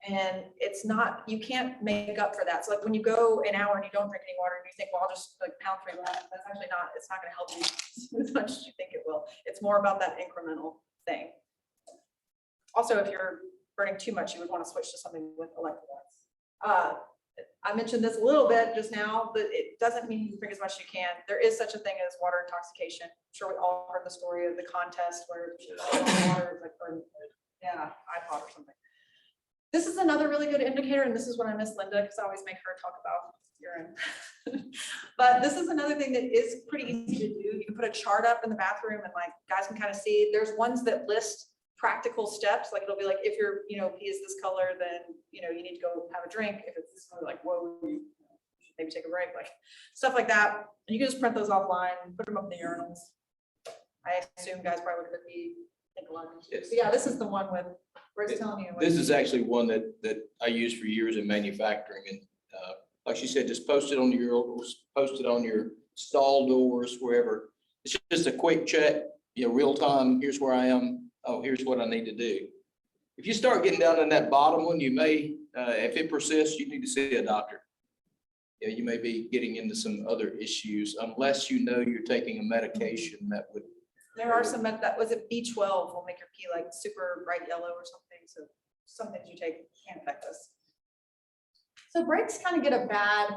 And it's not, you can't make up for that. So like when you go an hour and you don't drink any water and you think, well, I'll just like pound 3 glasses, that's actually not, it's not going to help you as much as you think it will. It's more about that incremental thing. Also, if you're burning too much, you would want to switch to something with electrolytes. I mentioned this a little bit just now, but it doesn't mean you drink as much as you can. There is such a thing as water intoxication. I'm sure we all heard the story of the contest where water is like, iPod or something. This is another really good indicator, and this is what I miss Linda, because I always make her talk about urine. But this is another thing that is pretty easy to do. You can put a chart up in the bathroom and like guys can kind of see. There's ones that list practical steps, like it'll be like, if your pee is this color, then you need to go have a drink. If it's this color, like, whoa, you should maybe take a break, like stuff like that. And you can just print those offline and put them up in the urinals. I assume guys probably would be think a lot of them. So yeah, this is the one with where it's telling you. This is actually one that I used for years in manufacturing, and like she said, just post it on your urinals, post it on your stall doors, wherever. It's just a quick check, real time. Here's where I am. Oh, here's what I need to do. If you start getting down in that bottom one, you may, if it persists, you need to see a doctor. You may be getting into some other issues unless you're taking a medication that would. There are some, that was it, B12 will make your pee like super bright yellow or something. So some things you take can affect us. So breaks kind of get a bad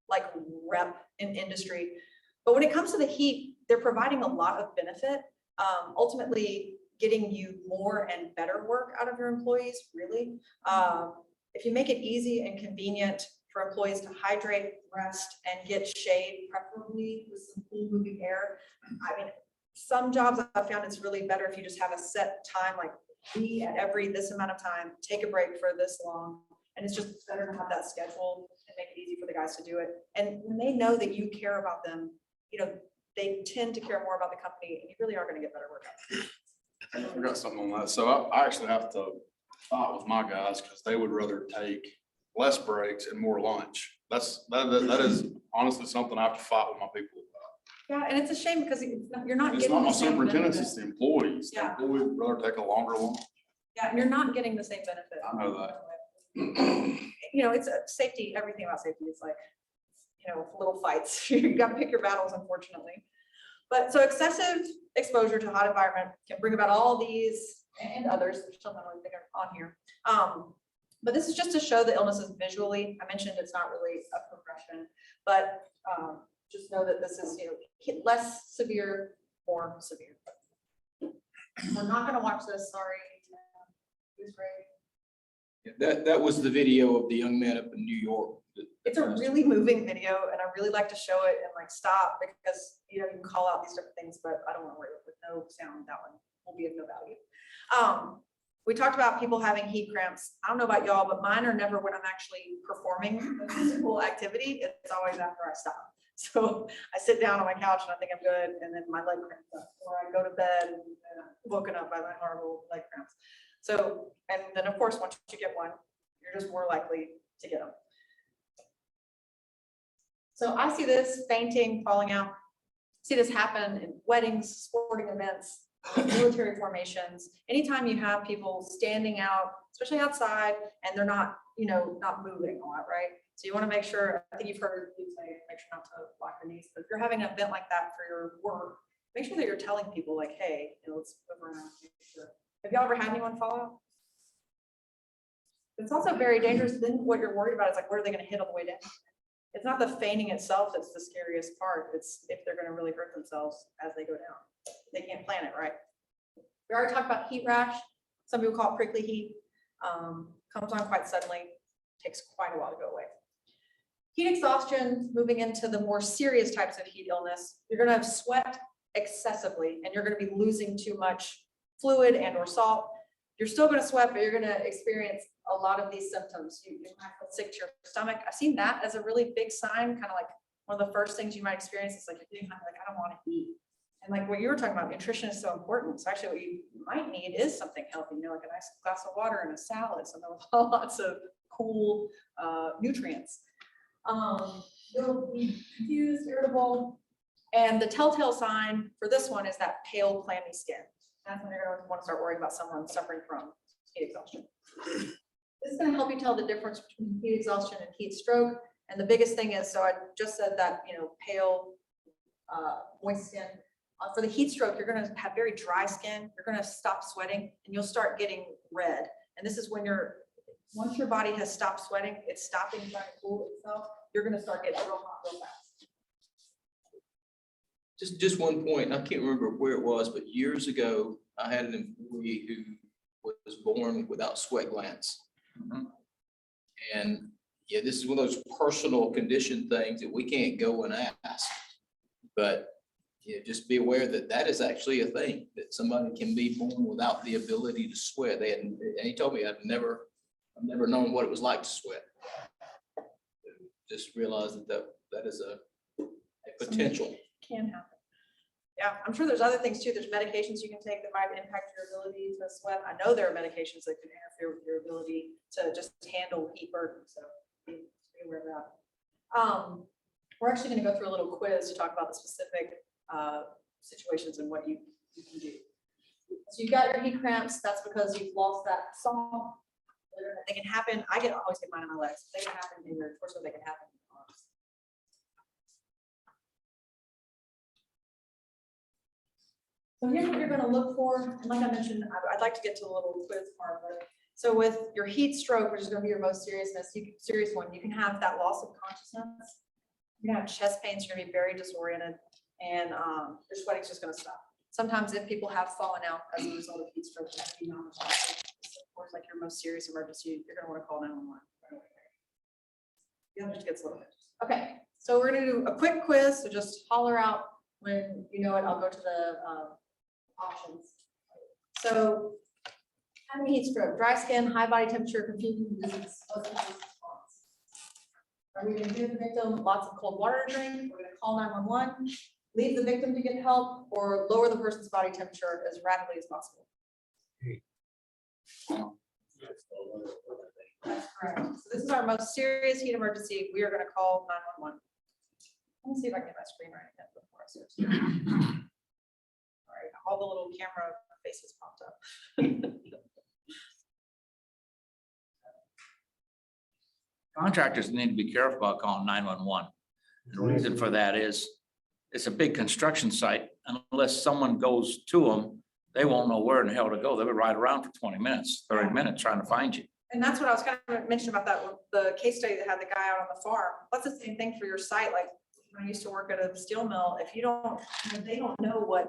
like rep in industry, but when it comes to the heat, they're providing a lot of benefit. Ultimately getting you more and better work out of your employees, really. If you make it easy and convenient for employees to hydrate, rest, and get shade, preferably with some cool moving air. I mean, some jobs I've found it's really better if you just have a set time, like be at every this amount of time, take a break for this long. And it's just better to have that schedule and make it easy for the guys to do it. And when they know that you care about them, they tend to care more about the company, and you really are going to get better work out. I forgot something on that. So I actually have to fight with my guys because they would rather take less breaks and more lunch. That is honestly something I have to fight with my people about. Yeah, and it's a shame because you're not It's getting not my the same superintendents, benefit. it's the employees. The Yeah. employees would rather take a longer lunch. Yeah, and you're not getting the same benefit. I know that. It's a safety, everything about safety is like, little fights. You got to pick your battles, unfortunately. But so excessive exposure to hot environment can bring about all these and others. There's some that I don't think are on here. But this is just to show the illnesses visually. I mentioned it's not really a progression, but just know that this is less severe, more severe. We're not gonna watch this, sorry. Who's ready? That was the video of the young man up in New York. It's a really moving video and I really like to show it and like stop because, you know, you can call out these different things, but I don't want to worry with no sound. That one will be of no value. We talked about people having heat cramps. I don't know about y'all, but mine are never when I'm actually performing a physical activity. It's always after I stop. So I sit down on my couch and I think I'm good. And then my leg cramps up, or I go to bed and woken up by my horrible leg cramps. So, and then of course, once you get one, you're just more likely to get them. So I see this fainting, falling out. See this happen in weddings, sporting events, military formations. Anytime you have people standing out, especially outside, and they're not, you know, not moving a lot, right? So you want to make sure, I think you've heard me say, make sure not to lock your knees, but if you're having an event like that for your work, make sure that you're telling people like, hey, you know, let's move around. Make sure. Have y'all ever had anyone fall out? It's also very dangerous. Then what you're worried about is like, where are they going to hit on the way down? It's not the feigning itself that's the scariest part. It's if they're going to really hurt themselves as they go down. They can't plan it, right? We already talked about heat rash. Some people call it prickly heat. Comes on quite suddenly, takes quite a while to go away. Heat exhaustion, moving into the more serious types of heat illness, you're going to have sweat excessively and you're going to be losing too much fluid and or salt. You're still going to sweat, but you're going to experience a lot of these symptoms. You might feel sick to your stomach. I've seen that as a really big sign, kind of like one of the first things you might experience is like you're getting like, I don't want to eat. And like what you were talking about, nutrition is so important. So actually what you might need is something healthy, you know, like a nice glass of water and a salad, something with lots of cool nutrients. You'll be confused, irritable. And the telltale sign for this one is that pale, clammy skin. That's when you're going to want to start worrying about someone suffering from heat exhaustion. This is going to help you tell the difference between heat exhaustion and heat stroke. And the biggest thing is, so I just said that, you know, pale, moist skin. For the heat stroke, you're going to have very dry skin. You're going to stop sweating and you'll start getting red. And this is when once your body has stopped sweating, it's stopping trying to cool itself. You're going to start getting real hot real fast. Just one point, I can't remember where it was, but years ago, I had an employee who was born without sweat glands. Mhm. And yeah, this is one of those personal condition things that we can't go and ask. But yeah, just be aware that that is actually a thing, that somebody can be born without the ability to sweat. And he told me, I've never known what it was like to sweat. Just realize that is a potential. Can happen. Yeah, I'm sure there's other things too. There's medications you can take that might impact your ability to sweat. I know there are medications that can interfere with your ability to just handle heat burden. So be aware of that. We're actually going to go through a little quiz to talk about the specific situations and what you can do. So you got your heat cramps. That's because you've lost that salt. They can happen. I always get mine on my legs. They can happen in your torso. They can happen in your arms. So here's what you're going to look for. And like I mentioned, I'd like to get to the little quiz part of it. So with your heat stroke, which is going to be your most serious one, you can have that loss of consciousness. You're going to have chest pains. You're going to be very disoriented, and your sweating's just going to stop. Sometimes if people have fallen out as a result of heat stroke, that can be non-responsive. Of course, like your most serious emergency, you're going to want to call 911. The other just gets a little bit. Okay, so we're going to do a quick quiz. So just holler out when you know it. I'll go to the options. So having heat stroke, dry skin, high body temperature, confusion, dizziness. Are we going to give the victim lots of cold water to drink? We're going to call 911, leave the victim to get help, or lower the person's body temperature as rapidly as possible. That's correct. So this is our most serious heat emergency. We are going to call 911. Let me see if I can get my screen right again before I start. All right, all the little camera faces popped up. Contractors need to be careful about calling 911. The reason for that is it's a big construction site. Unless someone goes to them, they won't know where in the hell to go. They'll be right around for 20 minutes, 30 minutes trying to find you. And that's what I was kind of mentioning about that, the case study that had the guy out on the farm. That's the same thing for your site. Like when I used to work at a steel mill, if you don't, they don't know what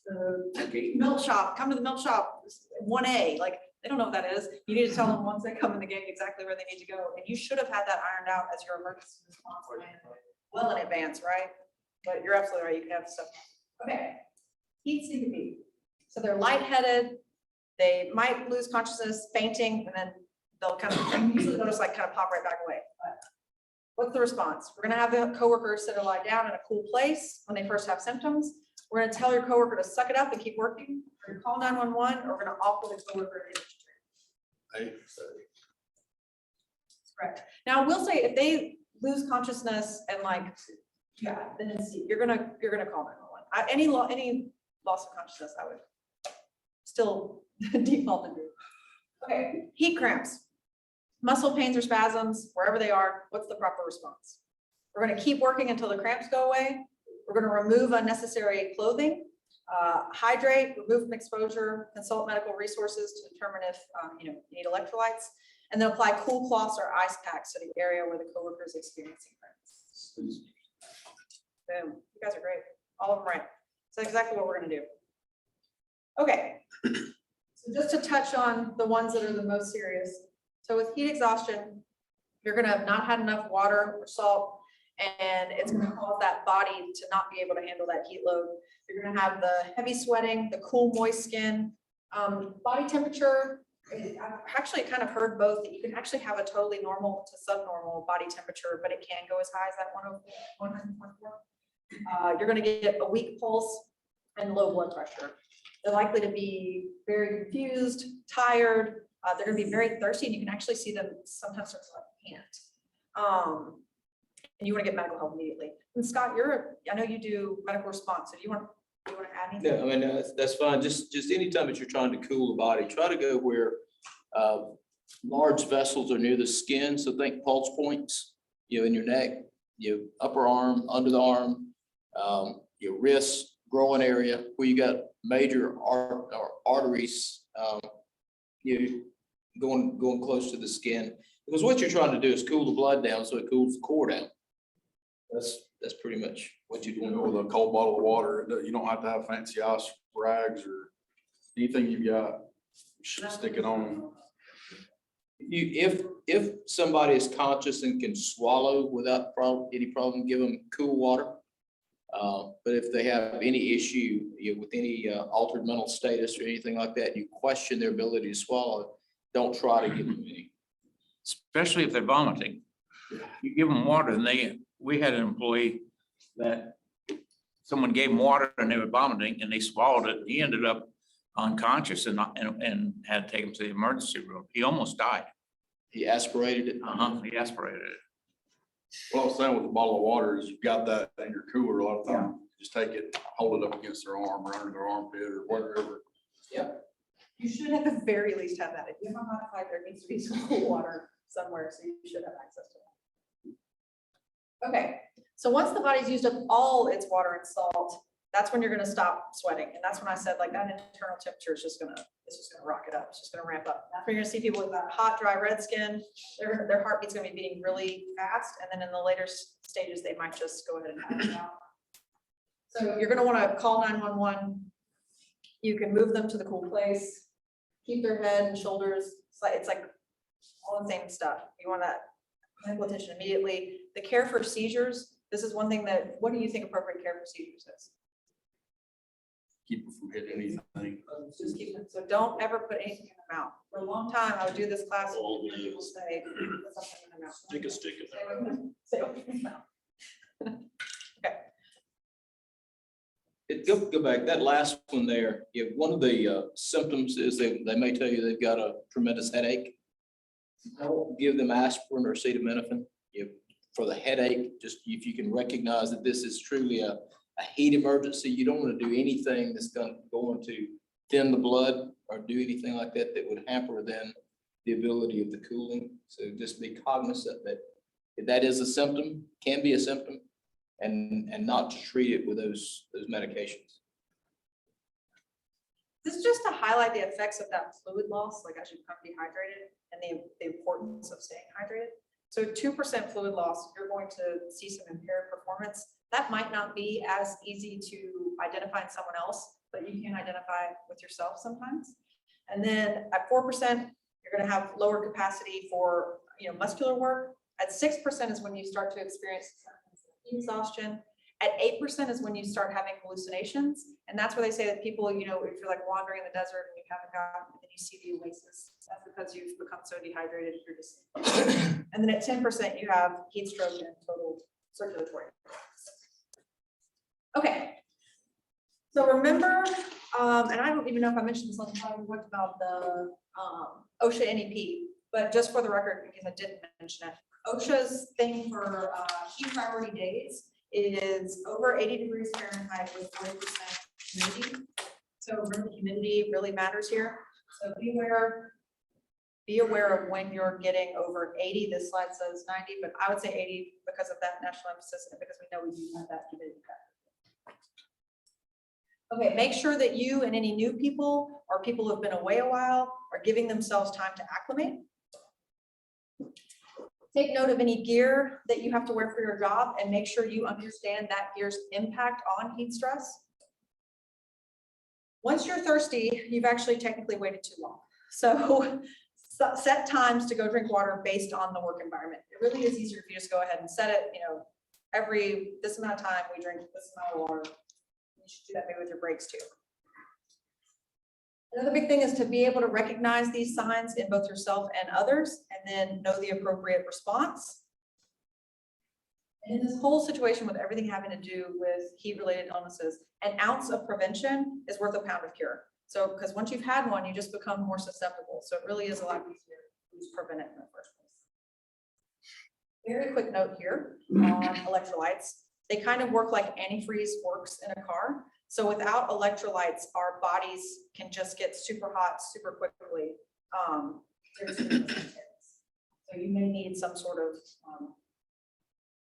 the milk shop, come to the milk shop, 1A, like, they don't know what that is. You need to tell them once they come in the gate exactly where they need to go. And you should have had that ironed out as your emergency response plan well in advance, right? But you're absolutely right, you can have stuff. Okay, heat syncope. So they're lightheaded, they might lose consciousness, fainting, and then they'll kind of, usually they'll just like kind of pop right back away. But what's the response? We're gonna have the coworkers sit or lie down in a cool place when they first have symptoms. We're gonna tell your coworker to suck it up and keep working, or call 911, or we're gonna offer the coworker an Hey, correct. Now, we'll say if they lose consciousness and like, yeah, then you're gonna call 911. Any loss of consciousness, I would still default to do. Okay, heat cramps, muscle pains or spasms, wherever they are, what's the proper response? We're gonna keep working until the cramps go away. We're gonna remove unnecessary clothing, hydrate, remove from exposure, consult medical resources to determine if you need electrolytes, and then apply cool cloths or ice packs to the area where the coworker is experiencing cramps. Boom, you guys are great, all of them right. So exactly what we're gonna do. Okay, so just to touch on the ones that are the most serious. So with heat exhaustion, you're gonna have not had enough water or salt, and it's gonna cause that body to not be able to handle that heat load. You're gonna have the heavy sweating, the cool, moist skin, body temperature. I've actually kind of heard both, that you can actually have a totally normal to subnormal body temperature, but it can go as high as that 104. You're gonna get a weak pulse and low blood pressure. They're likely to be very confused, tired. They're gonna be very thirsty, and you can actually see them sometimes start to like pant. And you want to get medical help immediately. And Scott, I know you do medical response, so do you want to add anything? Yeah, I mean, that's fine. Just anytime that you're trying to cool the body, try to go where large vessels are near the skin. So think pulse points, in your neck, your upper arm, under the arm, your wrist, groin area, where you got major arteries, going close to the skin. Because what you're trying to do is cool the blood down so it cools the core down. That's pretty much what you're doing. with a cold bottle of water, you don't have to have fancy ice rags or anything you've got. Just stick it on. If somebody is conscious and can swallow without any problem, give them cool water. But if they have any issue with any altered mental status or anything like that, you question their ability to swallow, don't try to give them any. Especially if they're vomiting. You give them water and we had an employee that someone gave him water and they were vomiting and they swallowed it. He ended up unconscious and had to take him to the emergency room. He almost died. He aspirated it. He aspirated it. What I was saying with the bottle of water is you've got that in your cooler a lot of times. Just take it, hold it up against their arm or under their armpit or whatever. Yeah. You should at the very least have that. If you have a hot flight, there needs to be some cool water somewhere, so you should have access to that. Okay, so once the body's used up all its water and salt, that's when you're gonna stop sweating. And that's when I said like that internal temperature is just gonna rock it up. It's just gonna ramp up. That's when you're gonna see people with that hot, dry, red skin. Their heartbeat's gonna be beating really fast. And then in the later stages, they might just go ahead and pass out. So you're gonna wanna call 911. You can move them to the cool place, keep their head and shoulders. It's like all the same stuff. You want that medical attention immediately. The care for seizures, this is one thing what do you think appropriate care for seizures is? Keep them from hitting anything. Just keep them, so don't ever put anything in their mouth. For a long time, I would do this class. Old and people say, "Put something in their mouth." Stick a stick in Stay away from- stay away from their mouth. Okay, Go back, that last one there, one of the symptoms is they may tell you they've got a tremendous headache. Don't give them aspirin or acetaminophen for the headache. Just if you can recognize that this is truly a heat emergency, you don't want to do anything that's going to thin the blood or do anything like that that would hamper then the ability of the cooling. So just be cognizant that if that is a symptom, can be a symptom, and not to treat it with those medications. this is just to highlight the effects of that fluid loss, like as you become dehydrated, and the importance of staying hydrated. So 2% fluid loss, you're going to see some impaired performance. That might not be as easy to identify in someone else, but you can identify with yourself sometimes. And then at 4%, you're going to have lower capacity for, muscular work. At 6% is when you start to experience exhaustion. At 8% is when you start having hallucinations. And that's where they say that people, if you're like wandering in the desert and you haven't gotten, and you see the oasis, that's because you've become so dehydrated, you're just. And then at 10%, you have heat stroke and total circulatory. Okay. So remember, and I don't even know if I mentioned this on the time we talked about the OSHA NEP, but just for the record, because I didn't mention it, OSHA's thing for key priority days is over 80 degrees Fahrenheit with 40% humidity. So really humidity really matters here. So be aware of when you're getting over 80. This slide says 90, but I would say 80 because of that national emphasis and because we know we do have that humidity factor. Okay, make sure that you and any new people or people who have been away a while are giving themselves time to acclimate. Take note of any gear that you have to wear for your job and make sure you understand that gear's impact on heat stress. Once you're thirsty, you've actually technically waited too long. So set times to go drink water based on the work environment. It really is easier if you just go ahead and set it, every this amount of time we drink this amount of water. You should do that maybe with your breaks too. Another big thing is to be able to recognize these signs in both yourself and others, and then know the appropriate response. And in this whole situation with everything having to do with heat-related illnesses, an ounce of prevention is worth a pound of cure. So, because once you've had one, you just become more susceptible. So it really is a lot easier to prevent it in the first place. Very quick note here on electrolytes. They kind of work like antifreeze works in a car. So without electrolytes, our bodies can just get super hot super quickly. So you may need some sort of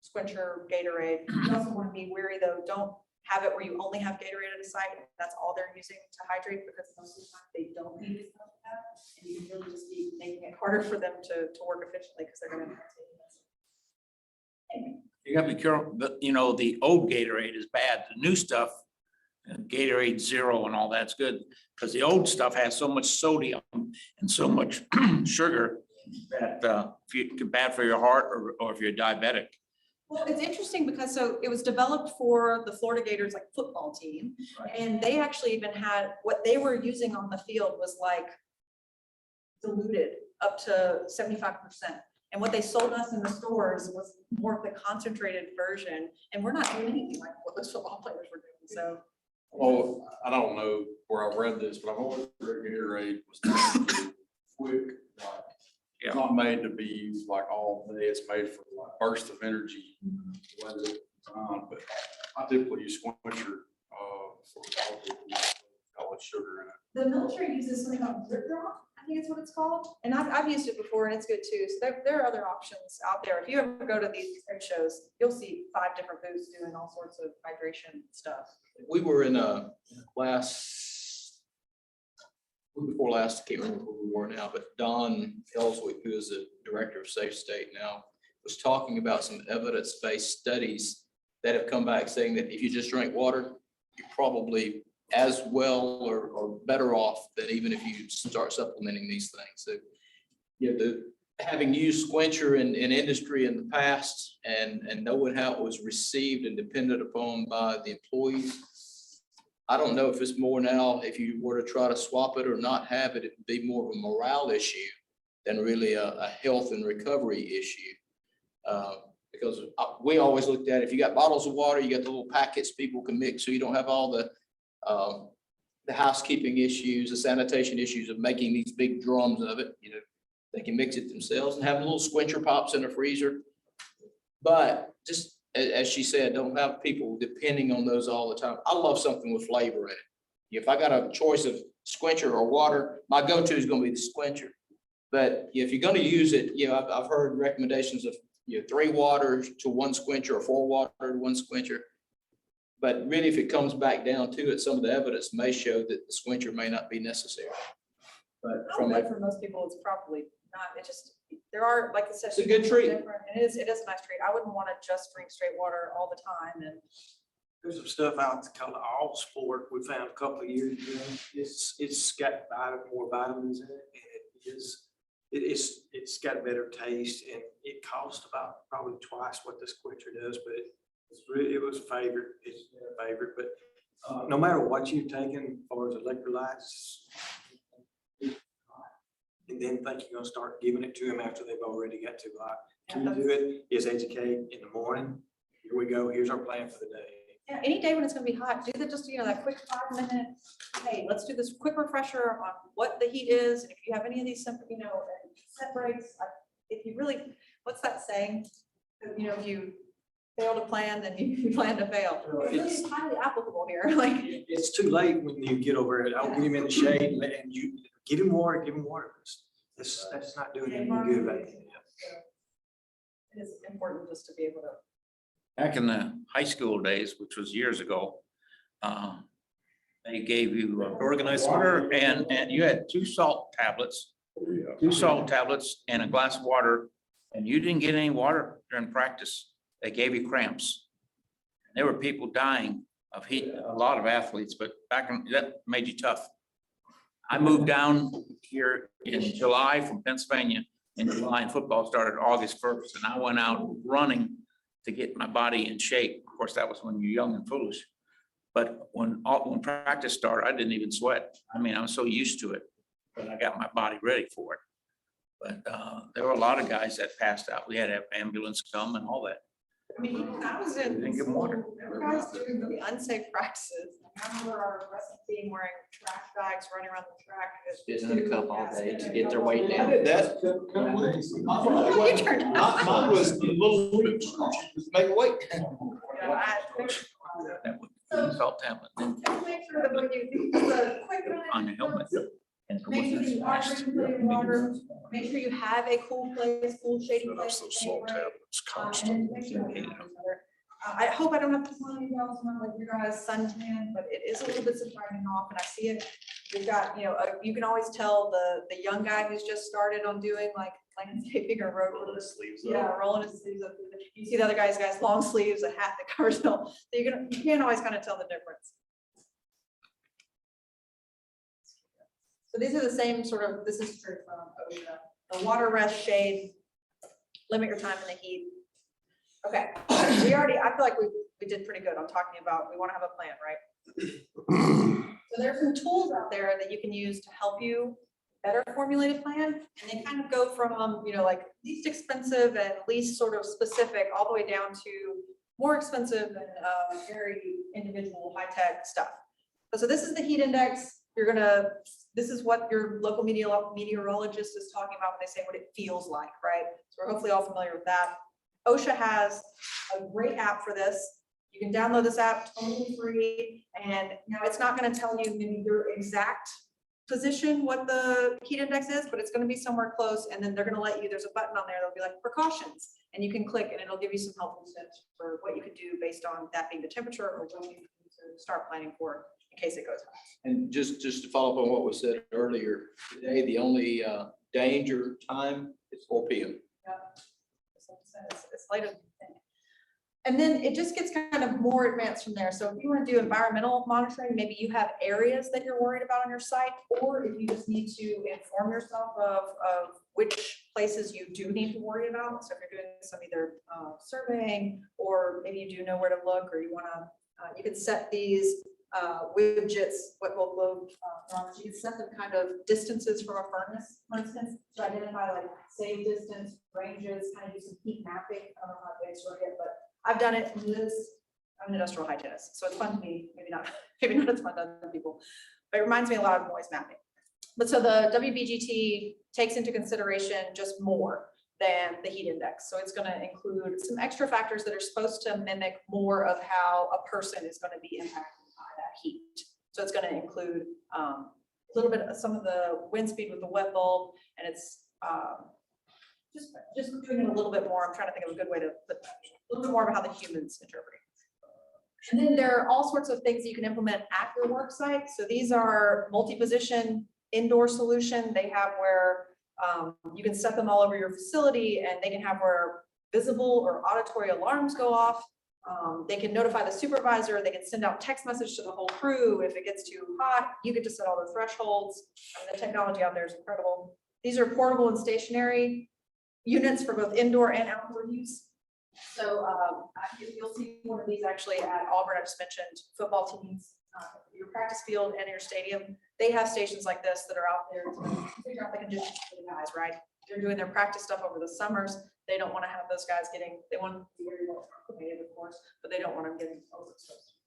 Squincher, Gatorade. You also want to be wary though, don't have it where you only have Gatorade at a site. That's all they're using to hydrate, because most of the time they don't need it like that. And you can really just be making it harder for them to work efficiently because they're going to. You gotta be careful, but the old Gatorade is bad. The new stuff, Gatorade Zero and all that's good, because the old stuff has so much sodium and so much sugar that it's bad for your heart or if you're diabetic. Well, it's interesting because it was developed for the Florida Gators like football team, and they actually even had what they were using on the field was like diluted up to 75%. And what they sold us in the stores was more of the concentrated version, and we're not doing anything like what those football players were doing. So. Well, I don't know where I read this, but I've always heard Gatorade was made to be quick. Like, it's not made to be used like all day. It's made for like bursts of energy. But I typically use Squincher for all the sugar in it. The military uses something called Drip Drop, I think it's what it's called. And I've used it before and it's good too. So there are other options out there. If you ever go to these trade shows, you'll see 5 different booths doing all sorts of hydration stuff. We were in a class before last, I can't remember who we were now, but Don Ellswick, who is the director of Safe State now, was talking about some evidence-based studies that have come back saying that if you just drink water, you're probably as well or better off than even if you start supplementing these things. So, having used Squincher in industry in the past and knowing how it was received and depended upon by the employees, I don't know if it's more now, if you were to try to swap it or not have it, it'd be more of a morale issue than really a health and recovery issue. Because we always looked at, if you got bottles of water, you got the little packets people can mix, so you don't have all the housekeeping issues, the sanitation issues of making these big drums of it. They can mix it themselves and have little Squincher pops in the freezer. But just as she said, don't have people depending on those all the time. I love something with flavor in it. If I got a choice of Squincher or water, my go-to is going to be the Squincher. But if you're going to use it, I've heard recommendations of 3 waters to 1 Squincher or 4 water to 1 Squincher. But really, if it comes back down to it, some of the evidence may show that the Squincher may not be necessary. But for most people, it's probably not. It just, there are, like I said, it's a good treat. It is a nice treat. I wouldn't want to just drink straight water all the time. And There's some stuff out that's called All Sport we found a couple of years ago. It's got more vitamins in it, and it's got a better taste, and it costs about probably twice what this Quitcher does, but it was a favorite. It's been a favorite, but no matter what you've taken as far as electrolytes, and then think you're gonna start giving it to them after they've already got too hot. Key to it is educate in the morning. Here we go. Here's our plan for the day. Yeah, any day when it's gonna be hot, do that, just, that quick 5 minute, hey, let's do this quick refresher on what the heat is. And if you have any of these simple, set breaks, if you really, what's that saying? If you fail to plan, then you plan to fail. It's really highly applicable here, like. It's too late when you get over it. I'll get him in the shade and you give him water, That's not doing anything good back then. It is important just to be able to. Back in the high school days, which was years ago, they gave you organized water and you had 2 salt tablets, 2 salt tablets and a glass of water, and you didn't get any water during practice. They gave you cramps. There were people dying of heat, a lot of athletes, but that made you tough. I moved down here in July from Pennsylvania in July, and football started August 1st, and I went out running to get my body in shape. Of course, that was when you're young and foolish. But when practice started, I didn't even sweat. I mean, I was so used to it, but I got my body ready for it. But there were a lot of guys that passed out. We had to have ambulance come and all that. I mean, I was in. Didn't get water. Guys doing really unsafe practices. I remember our wrestling team wearing trash bags, running around the track. Spitting in a cup all day to get their weight down. I did that. Oh, you turned out. Mine was a little bit, make weight. That would salt tablet then Make sure that when you do the quick on the helmet. And make sure you are drinking water, make sure you have a cool place, cool shady place. That's those salt tablets And constantly. make sure you I hope I don't have to tell you guys, not like your guys suntan, but it is a little bit surprising off, and I see it. We've got, you can always tell the young guy who's just started on doing like landscaping or road. Roll his sleeves up. Yeah, rolling his sleeves up. You see the other guy's got long sleeves, a hat that covers it all. So you can't always kind of tell the difference. So these are the same this is true from OSHA. The water, rest, shade, limit your time in the heat. Okay, I feel like we did pretty good on talking about, we want to have a plan, right? So there's some tools out there that you can use to help you better formulate a plan. And they kind of go from, like least expensive and least sort of specific all the way down to more expensive and very individual high-tech stuff. So this is the heat index. This is what your local meteorologist is talking about when they say what it feels like, right? So we're hopefully all familiar with that. OSHA has a great app for this. You can download this app totally free. And it's not going to tell you maybe your exact position, what the heat index is, but it's going to be somewhere close. And then they're going to let you, there's a button on there that'll be like precautions, and you can click and it'll give you some helpful tips for what you could do based on that being the temperature or what you need to start planning for in case it goes high. And just to follow up on what was said earlier, today, the only danger time is 4 p.m. Yeah. It's later than you think. And then it just gets kind of more advanced from there. So if you want to do environmental monitoring, maybe you have areas that you're worried about on your site, or if you just need to inform yourself of which places you do need to worry about. So if you're doing some either surveying, or maybe you do know where to look, or you want to, you can set these widgets, what will load, you can set them kind of distances from a furnace, for instance, to identify like save distance, ranges, kind of do some heat mapping. I don't know how big it's yet, but I've done it. I'm an industrial hygienist, so it's fun to me. Maybe not as fun to other people, but it reminds me a lot of noise mapping. But so the WBGT takes into consideration just more than the heat index. So it's going to include some extra factors that are supposed to mimic more of how a person is going to be impacted by that heat. So it's going to include a little bit of some of the wind speed with the wet bulb, and it's just doing it a little bit more. I'm trying to think of a good way to put that. A little bit more about how the humans interpret it. And then there are all sorts of things you can implement at your work site. So these are multi-position indoor solution. They have where you can set them all over your facility, and they can have where visible or auditory alarms go off. They can notify the supervisor, they can send out text message to the whole crew. If it gets too hot, you get to set all the thresholds. And the technology out there is incredible. These are portable and stationary units for both indoor and outdoor use. So you'll see one of these actually at Auburn. I just mentioned football teams, your practice field and your stadium. They have stations like this that are out there to figure out the conditions for the guys, right? They're doing their practice stuff over the summers. They don't want to have those guys getting, they want to be very well acclimated, of course, but they don't want them getting overexposed.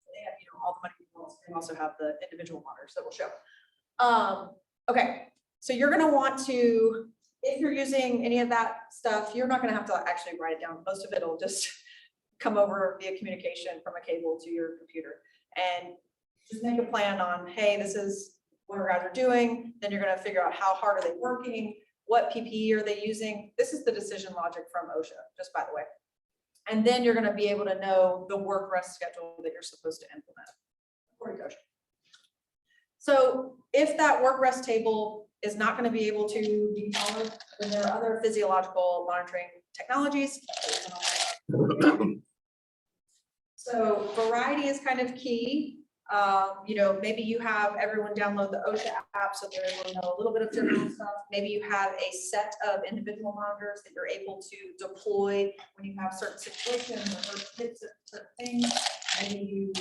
They have, all the money in the world. They also have the individual monitors that will show. Okay, so you're going to want to, if you're using any of that stuff, you're not going to have to actually write it down. Most of it will just come over via communication from a cable to your computer. And just make a plan on, hey, this is what our guys are doing. Then you're going to figure out how hard are they working, what PPE are they using. This is the decision logic from OSHA, just by the way. And then you're going to be able to know the work rest schedule that you're supposed to implement. According to OSHA. So if that work rest table is not going to be able to be followed, then there are other physiological monitoring technologies. So variety is kind of key. Maybe you have everyone download the OSHA app so they're able to know a little bit of general stuff. Maybe you have a set of individual monitors that you're able to deploy when you have certain situations or certain things. Maybe you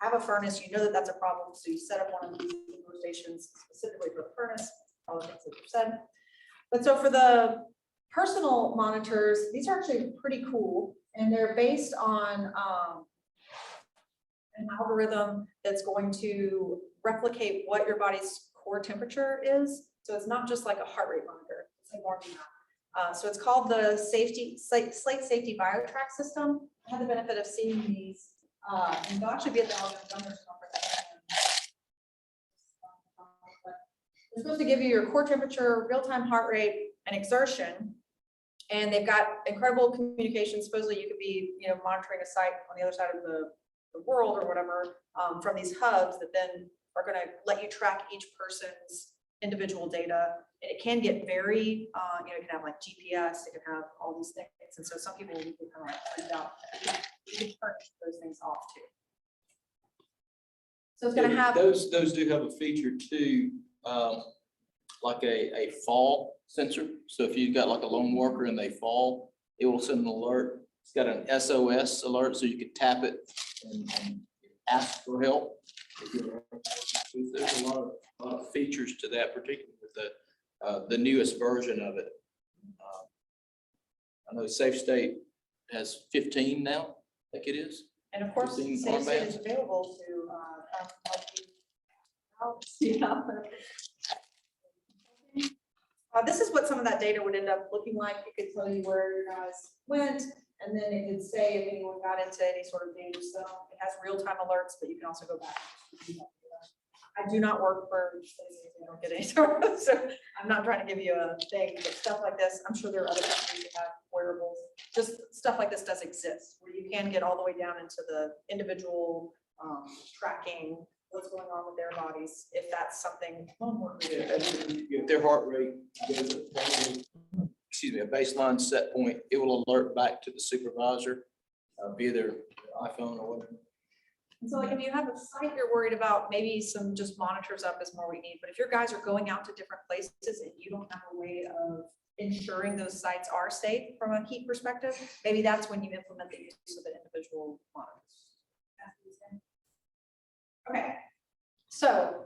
have a furnace, you know that that's a problem, so you set up one of these stations specifically for the furnace, all the things that you said. But so for the personal monitors, these are actually pretty cool, and they're based on an algorithm that's going to replicate what your body's core temperature is. So it's not just like a heart rate monitor, it's like more than that. So it's called the Slate Safety BioTrack system. I had the benefit of seeing these, and they'll actually be at the Alabama Governors Conference. They're supposed to give you your core temperature, real-time heart rate, and exertion. And they've got incredible communication. Supposedly you could be, monitoring a site on the other side of the world or whatever, from these hubs that then are going to let you track each person's individual data. And it can get very, you can have like GPS, it can have all these things. And so some people will kind of like freaked out. You can turn those things off too. So it's going to have Those do have a feature too, like a fall sensor. So if you've got like a lone worker and they fall, it will send an alert. It's got an SOS alert, so you can tap it and ask for help. There's a lot of features to that, particularly with the newest version of it. I know Safe State has 15 now, I think it is. And of course, Safe State is available to this is what some of that data would end up looking like. It could tell you where your guys went, and then it could say if anyone got into any sort of danger zone. It has real-time alerts, but you can also go back. I do not work for, I don't get any sort of, so I'm not trying to give you a thing, but stuff like this, I'm sure there are other companies that have wearables. Just stuff like this does exist, where you can get all the way down into the individual tracking what's going on with their bodies, if that's something. If their heart rate goes up, a baseline set point, it will alert back to the supervisor via their iPhone or whatever. And so like if you have a site you're worried about, maybe some just monitors up is more we need. But if your guys are going out to different places and you don't have a way of ensuring those sites are safe from a heat perspective, maybe that's when you implement the use of the individual monitors. Okay, so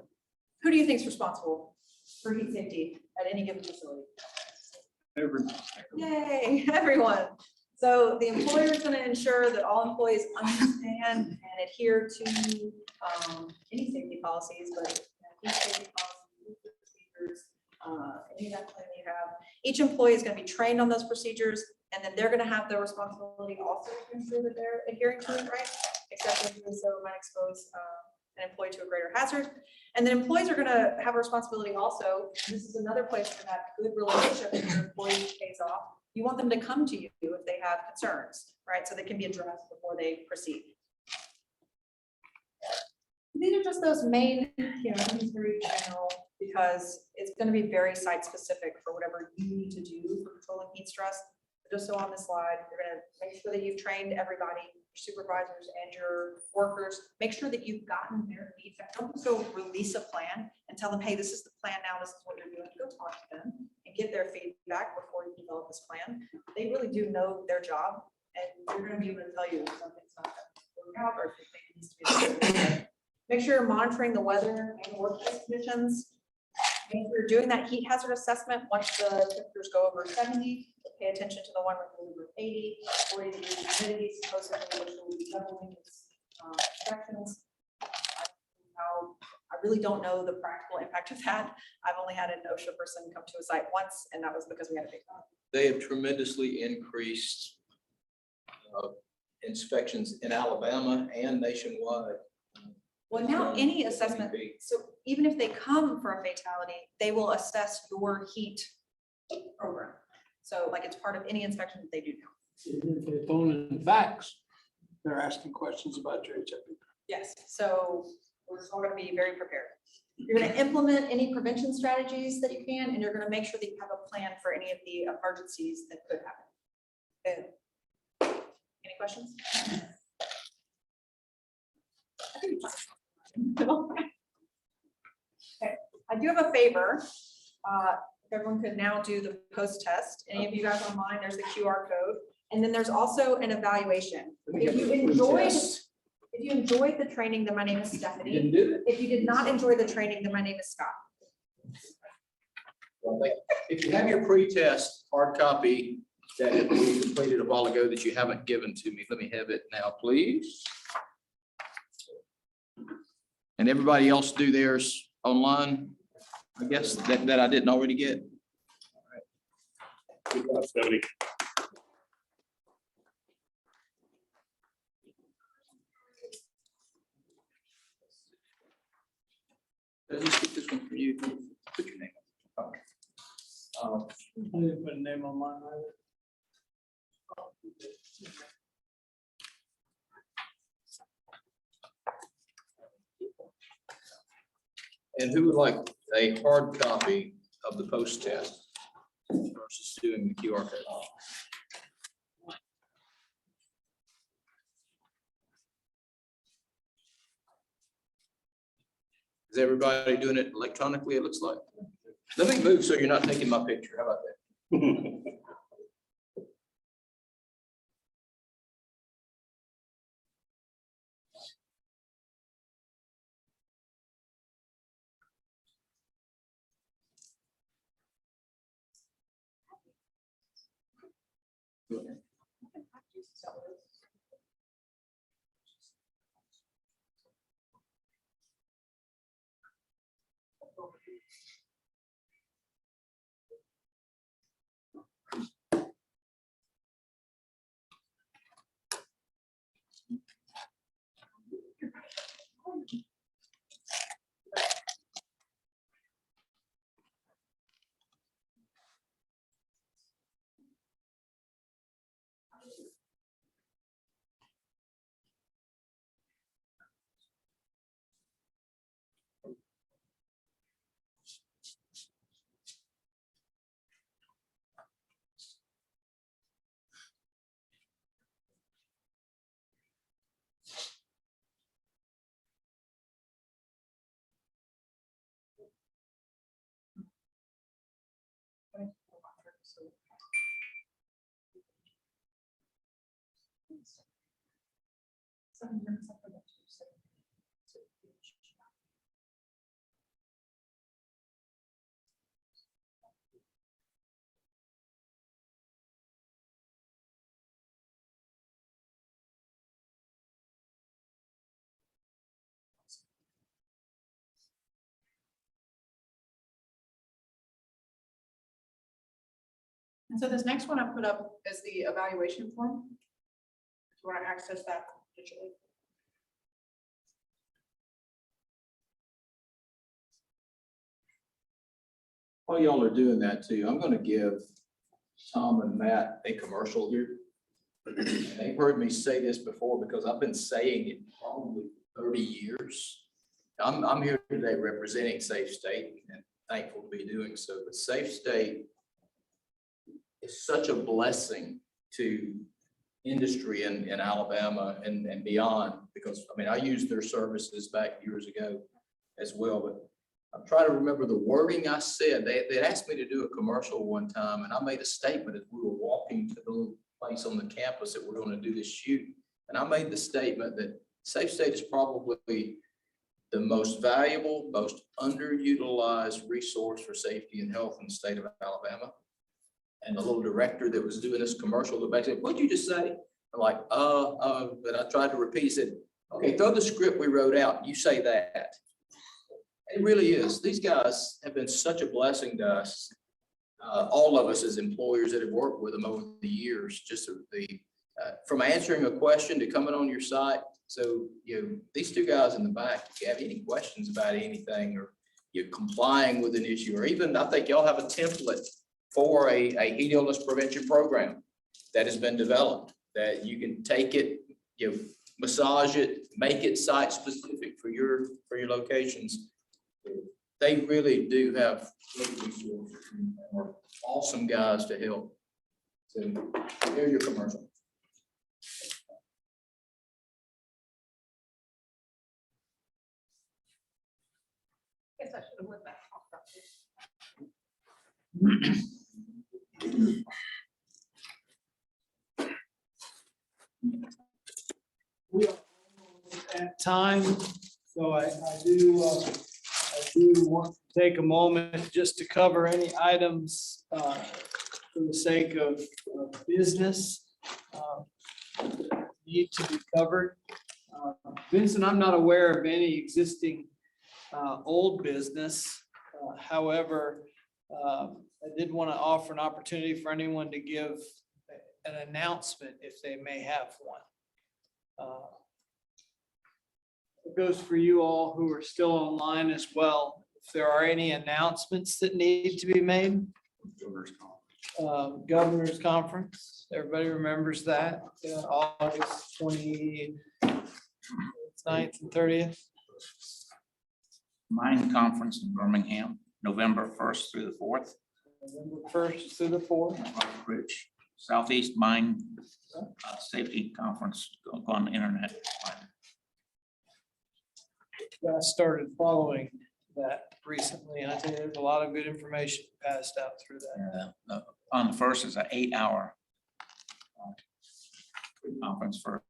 who do you think is responsible for heat safety at any given facility? Everyone. Yay, everyone. So the employer is going to ensure that all employees understand and adhere to any safety policies, but heat safety policies, procedures, any of that plan you have. Each employee is going to be trained on those procedures, and then they're going to have the responsibility also to ensure that they're adhering to it, right? Except if doing so might expose an employee to a greater hazard. And then employees are going to have a responsibility also. And this is another place for that good relationship with your employee pays off. You want them to come to you if they have concerns, right? So they can be addressed before they proceed. These are just those main, things very general, because it's going to be very site specific for whatever you need to do for controlling heat stress. Just so on the slide, you're gonna make sure that you've trained everybody, your supervisors and your workers. Make sure that you've gotten their feedback. Don't just go release a plan and tell them, hey, this is the plan now, this is what you're doing. Go talk to them and get their feedback before you develop this plan. They really do know their job, and you're gonna be able to tell you if something's not working out or if you think it needs to be. Make sure you're monitoring the weather and workplace conditions. If you're doing that heat hazard assessment, once the temperatures go over 70, pay attention to the one with over 80, 40 degrees humidity, supposedly, which will be doubling its inspections. I really don't know the practical impact of that. I've only had an OSHA person come to a site once, and that was because we had a big one. They have tremendously increased inspections in Alabama and nationwide. Well, now any assessment, so even if they come for a fatality, they will assess your heat program. So like it's part of any inspection that they do now. If they're phoning facts, they're asking questions about your HIP. Yes, so we're just all gonna be very prepared. You're gonna implement any prevention strategies that you can, and you're gonna make sure that you have a plan for any of the emergencies that could happen. Okay. Any questions? Okay, I do have a favor. If everyone could now do the post test. Any of you guys online, there's the QR code. And then there's also an evaluation. If you enjoyed the training, then my name is Stephanie. If you did not enjoy the training, then my name is Scott. If you have your pre-test hard copy that we completed a while ago that you haven't given to me, let me have it now, please. And everybody else do theirs online, I guess, that I didn't already get. Good job, Stephanie. Let's just get this one for you. Put your name on it. I didn't put a name on mine either. And who would like a hard copy of the post test versus doing the QR code? Is everybody doing it electronically, it looks like? Let me move so you're not taking my picture. How about that? And so this next one I put up is the evaluation form. If you want to access that digitally. While y'all are doing that too, I'm gonna give Tom and Matt a commercial here. They've heard me say this before because I've been saying it probably 30 years. I'm here today representing Safe State and thankful to be doing so, but Safe State is such a blessing to industry in Alabama and beyond, because, I mean, I used their services back years ago as well, but I'm trying to remember the wording I said. They asked me to do a commercial one time, and I made a statement as we were walking to the little place on the campus that we're going to do this shoot. And I made the statement that Safe State is probably the most valuable, most underutilized resource for safety and health in the state of Alabama. And the little director that was doing this commercial looked back and said, "What'd you just say?" I'm like, but I tried to repeat. He said, "Okay, throw the script we wrote out. You say that." It really is. These guys have been such a blessing to us. All of us as employers that have worked with them over the years, just from answering a question to coming on your site. So, these two guys in the back, if you have any questions about anything, or you're complying with an issue, or even I think y'all have a template for a heat illness prevention program that has been developed, that you can take it, massage it, make it site specific for your locations. They really do have great resources and are awesome guys to help. So here's your commercial. Guess I should have went back. and talked about this. We are almost at time, so I do want to take a moment just to cover any items for the sake of business need to be covered. Vincent, I'm not aware of any existing old business. However, I did want to offer an opportunity for anyone to give an announcement if they may have one. It goes for you all who are still online as well. If there are any announcements that need to be made. Governor's Conference, everybody remembers that, August 29th and 30th. Mine conference in Birmingham, November 1st through the 4th. November 1st through the 4th. Rich, Southeast Mine Safety Conference, go on the internet. I started following that recently, and I think there's a lot of good information passed out through that. On the first is an 8-hour conference for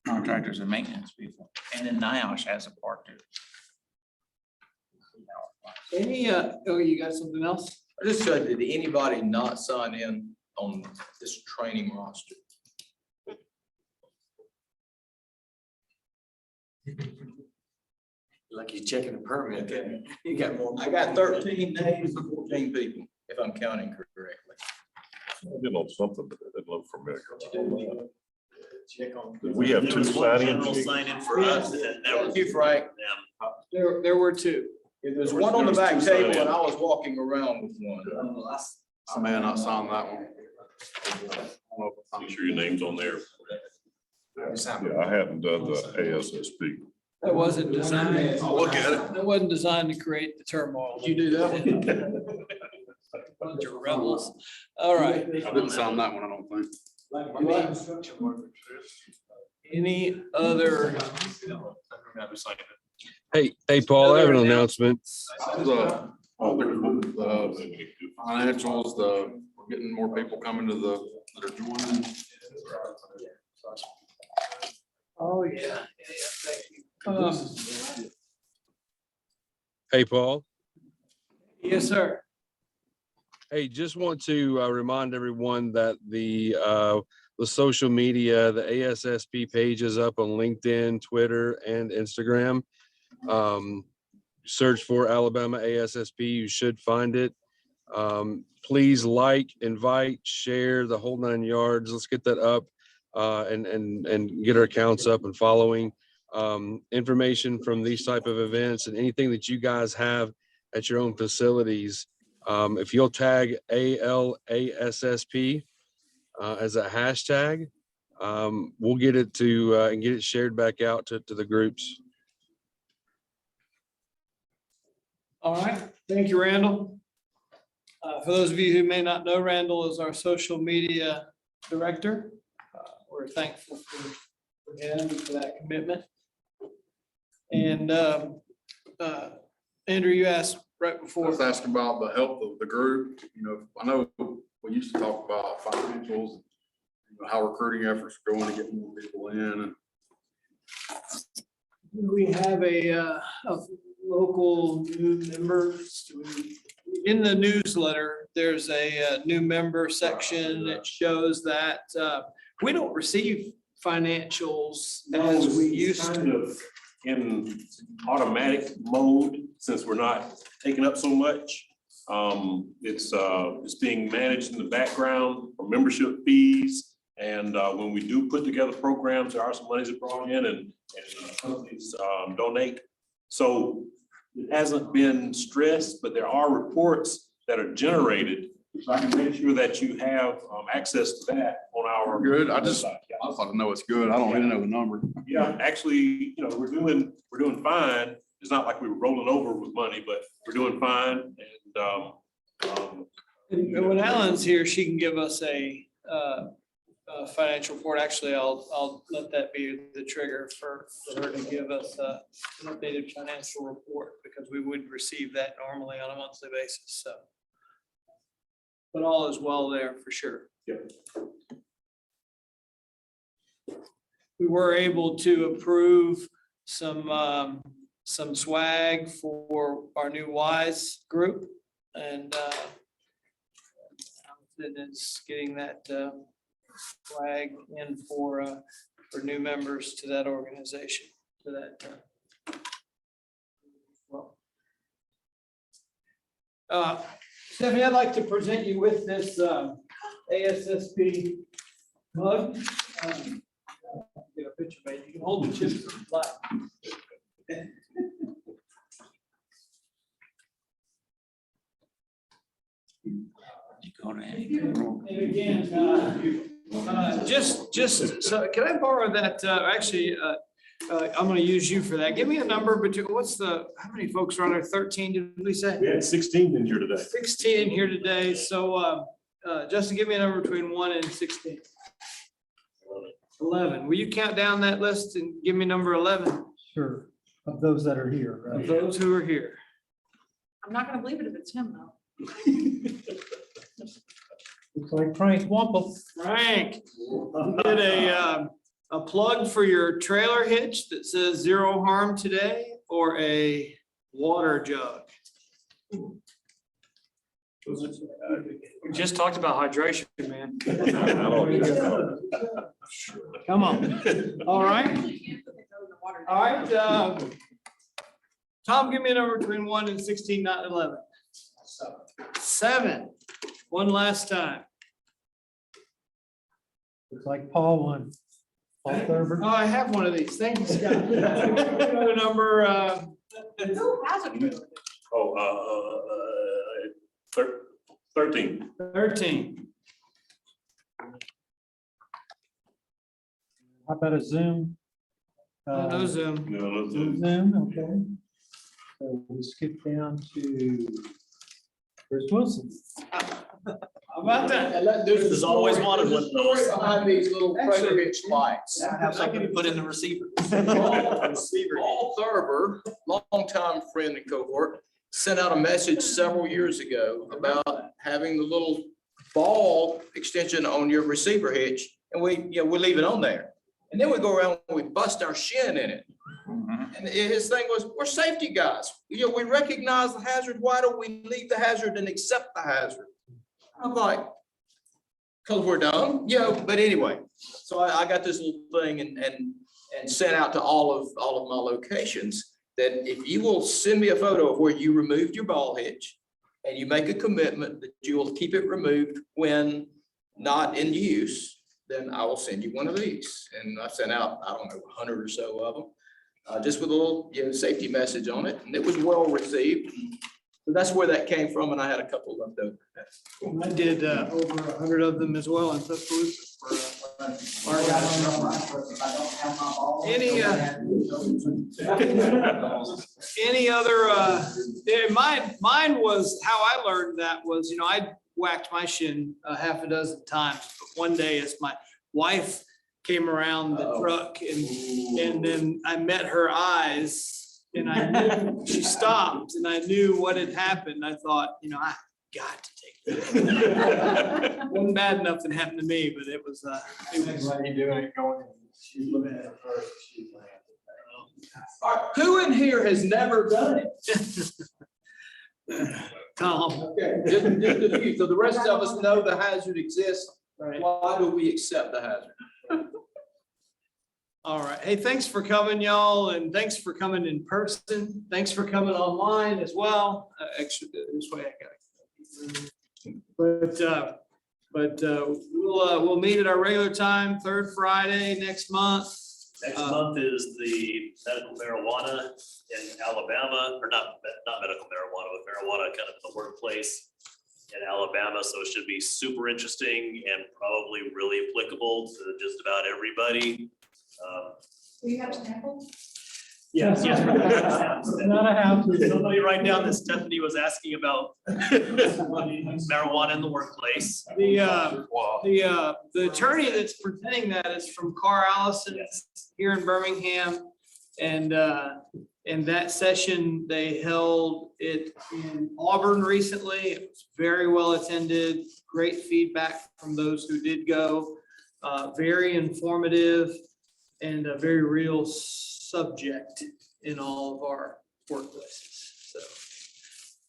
contractors and maintenance people. And then NIOSH has a part too. Any, you got something else? I just said, did anybody not sign in on this training roster? Like you're checking a permit, then you got more. I got 13 names of 14 people, if I'm counting correctly. I did know something, but it didn't look familiar. Check on. We have two sign-in General sheets. sign in for us. And that was Thank you, Frank. them. There were two. There's one on the There was back two table, sign-in. and I was walking around with one. I may have not signed that one. I don't know if Make sure your name's on there. Yeah, I hadn't done the ASSP. That wasn't designed. I'll look at it. That wasn't designed to create the turmoil. Did you do that one? Bunch of rebels. All right. I didn't sign that one, I don't think. Any other? Hey, Paul, I have an announcement. The financials, we're getting more people coming to that are joining. Oh, yeah. Thank you. Hey, Paul. Yes, sir. Hey, just want to remind everyone that the social media, the ASSP page is up on LinkedIn, Twitter, and Instagram. Search for Alabama ASSP. You should find it. Please like, invite, share the whole 9 yards. Let's get that up and get our accounts up and following. Information from these type of events and anything that you guys have at your own facilities. If you'll tag ALASSP as a hashtag, we'll get it to and get it shared back out to the groups. All right. Thank you, Randall. For those of you who may not know, Randall is our social media director. We're thankful for him and for that commitment. And Andrew, you asked right I before. was asking about the health of the group. You know, I know we used to talk about financials, you know, how recruiting efforts are going to get more people in. And We have a local new members. In the newsletter, there's a new member section that shows that we don't receive financials as we used to. Kind of in automatic mode, since we're not taking up so much. It's being managed in the background for membership fees. And when we do put together programs, there are some monies that brought in and companies donate. So it hasn't been stressed, but there are reports that are generated. So I can make sure that you have access to that on our. good. I website. thought to know it's good. I don't really know the number. Yeah, actually, you know, we're doing fine. It's not like we were rolling over with money, but we're doing fine. And when Alan's here, she can give us a financial report. Actually, I'll let that be the trigger for her to give us an updated financial report, because we would receive that normally on a monthly basis, so. But all is well there for sure. Yep. We were able to approve some swag for our new WISE group, and Jonathan is getting that swag in for new members to that organization, to that. Stephanie, I'd like to present you with this ASSP mug. Get a picture made. You can hold the chips. if you'd like. And again, just, so can I borrow that, actually, I'm gonna use you for that. Give me a number between, how many folks are on there? 13, did we say? We had 16 in here today. 16 in here today, so Justin, give me a number between 1 and 16. 11. Will you count down that list and give me number 11? Sure, of those that are here, Of right? those who are here. I'm not gonna believe it if it's him though. Looks like Frank Wampel. Frank, you get a plug for your trailer hitch that says zero harm today, or a water jug? We just talked about hydration, man. Come on. All right. All right. Tom, give me a number between 1 and 16, not 11. 7. One last time. Looks like Paul won. Paul Thurber. Oh, I have one of these. Thank you, Scott. Another number, Who has a trailer? 13. 13. How about a Zoom? No Zoom. No, Zoom, okay. So we'll skip down to Chris Wilson. How about that? There's always wanted one of those. Behind these little trailer hitch lights, I have something to put in the receiver. Paul Thurber, longtime friend and cohort, sent out a message several years ago about having the little ball extension on your receiver hitch, and we leave it on there. And then we go around and we bust our shin in it. And his thing was, we're safety guys. We recognize the hazard. Why don't we leave the hazard and accept the hazard? I'm like, because we're dumb, but anyway, so I got this little thing and sent out to all of my locations that if you will send me a photo of where you removed your ball hitch and you make a commitment that you will keep it removed when not in use, then I will send you one of these. And I sent out, I don't know, 100 or so of them, just with a little safety message on it. And it was well received. So that's where that came from, and I had a couple left over. I did over 100 of them as well in Tuscaloosa for our guys. Any other, mine was, how I learned that was, I whacked my shin a half a dozen times. But one day as my wife came around the truck and then I met her eyes and I knew she stopped and I knew what had happened. I thought, I got to take that. Wasn't bad enough that happened to me, but it was. Who in here has never done it? Tom. Okay, just a few. So the rest of us know the hazard exists. Right. Why do we accept the hazard? All right. Hey, thanks for coming, y'all, and thanks for coming in person. Thanks for coming online as well. Actually, this way I got it. But we'll meet at our regular time, third Friday next month. Next month is the medical marijuana in Alabama, or not medical marijuana, but marijuana kind of in the workplace in Alabama. So it should be super interesting and probably really applicable to just about everybody. Do you have samples? Yes. Not a house. Somebody write down that Stephanie was asking about marijuana in the workplace. The attorney that's presenting that is from Carr Allison here in Birmingham. And that session, they held it in Auburn recently. It was very well attended, great feedback from those who did go. Very informative and a very real subject in all of our workplaces. So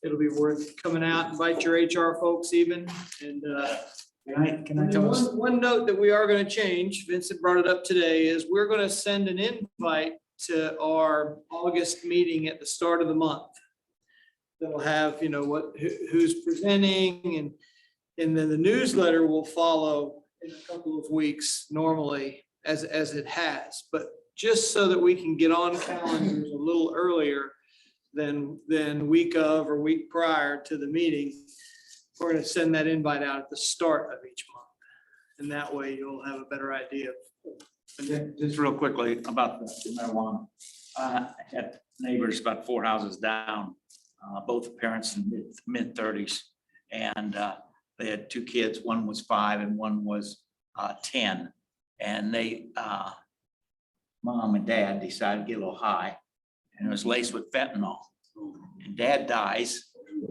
it'll be worth coming out, invite your HR folks even. And Can I tell us? one note that we are going to change, Vincent brought it up today, is we're going to send an invite to our August meeting at the start of the month. That'll have, who's presenting and then the newsletter will follow in a couple of weeks normally as it has, but just so that we can get on calendars a little earlier than week of or week prior to the meeting. We're going to send that invite out at the start of each month. And that way you'll have a better idea. Just real quickly about the marijuana. I had neighbors about 4 houses down, both parents in mid-30s. And they had 2 kids. One was 5 and one was 10. And they, mom and dad decided to get a little high, and it was laced with fentanyl. And dad dies.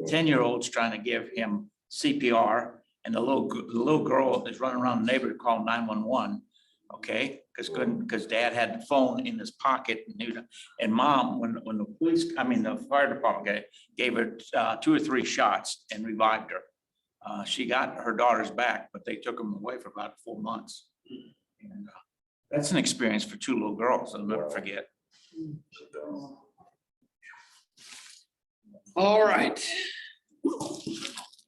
10-year-old's trying to give him CPR, and the little girl is running around the neighborhood calling 911. Okay, because dad had the phone in his pocket, and mom, when the fire department gave her 2 or 3 shots and revived her. She got her daughters back, but they took them away for about 4 months. And that's an experience for 2 little girls I'll never forget. All right.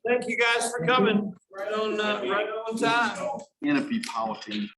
Thank you guys for coming right on time. NFP policy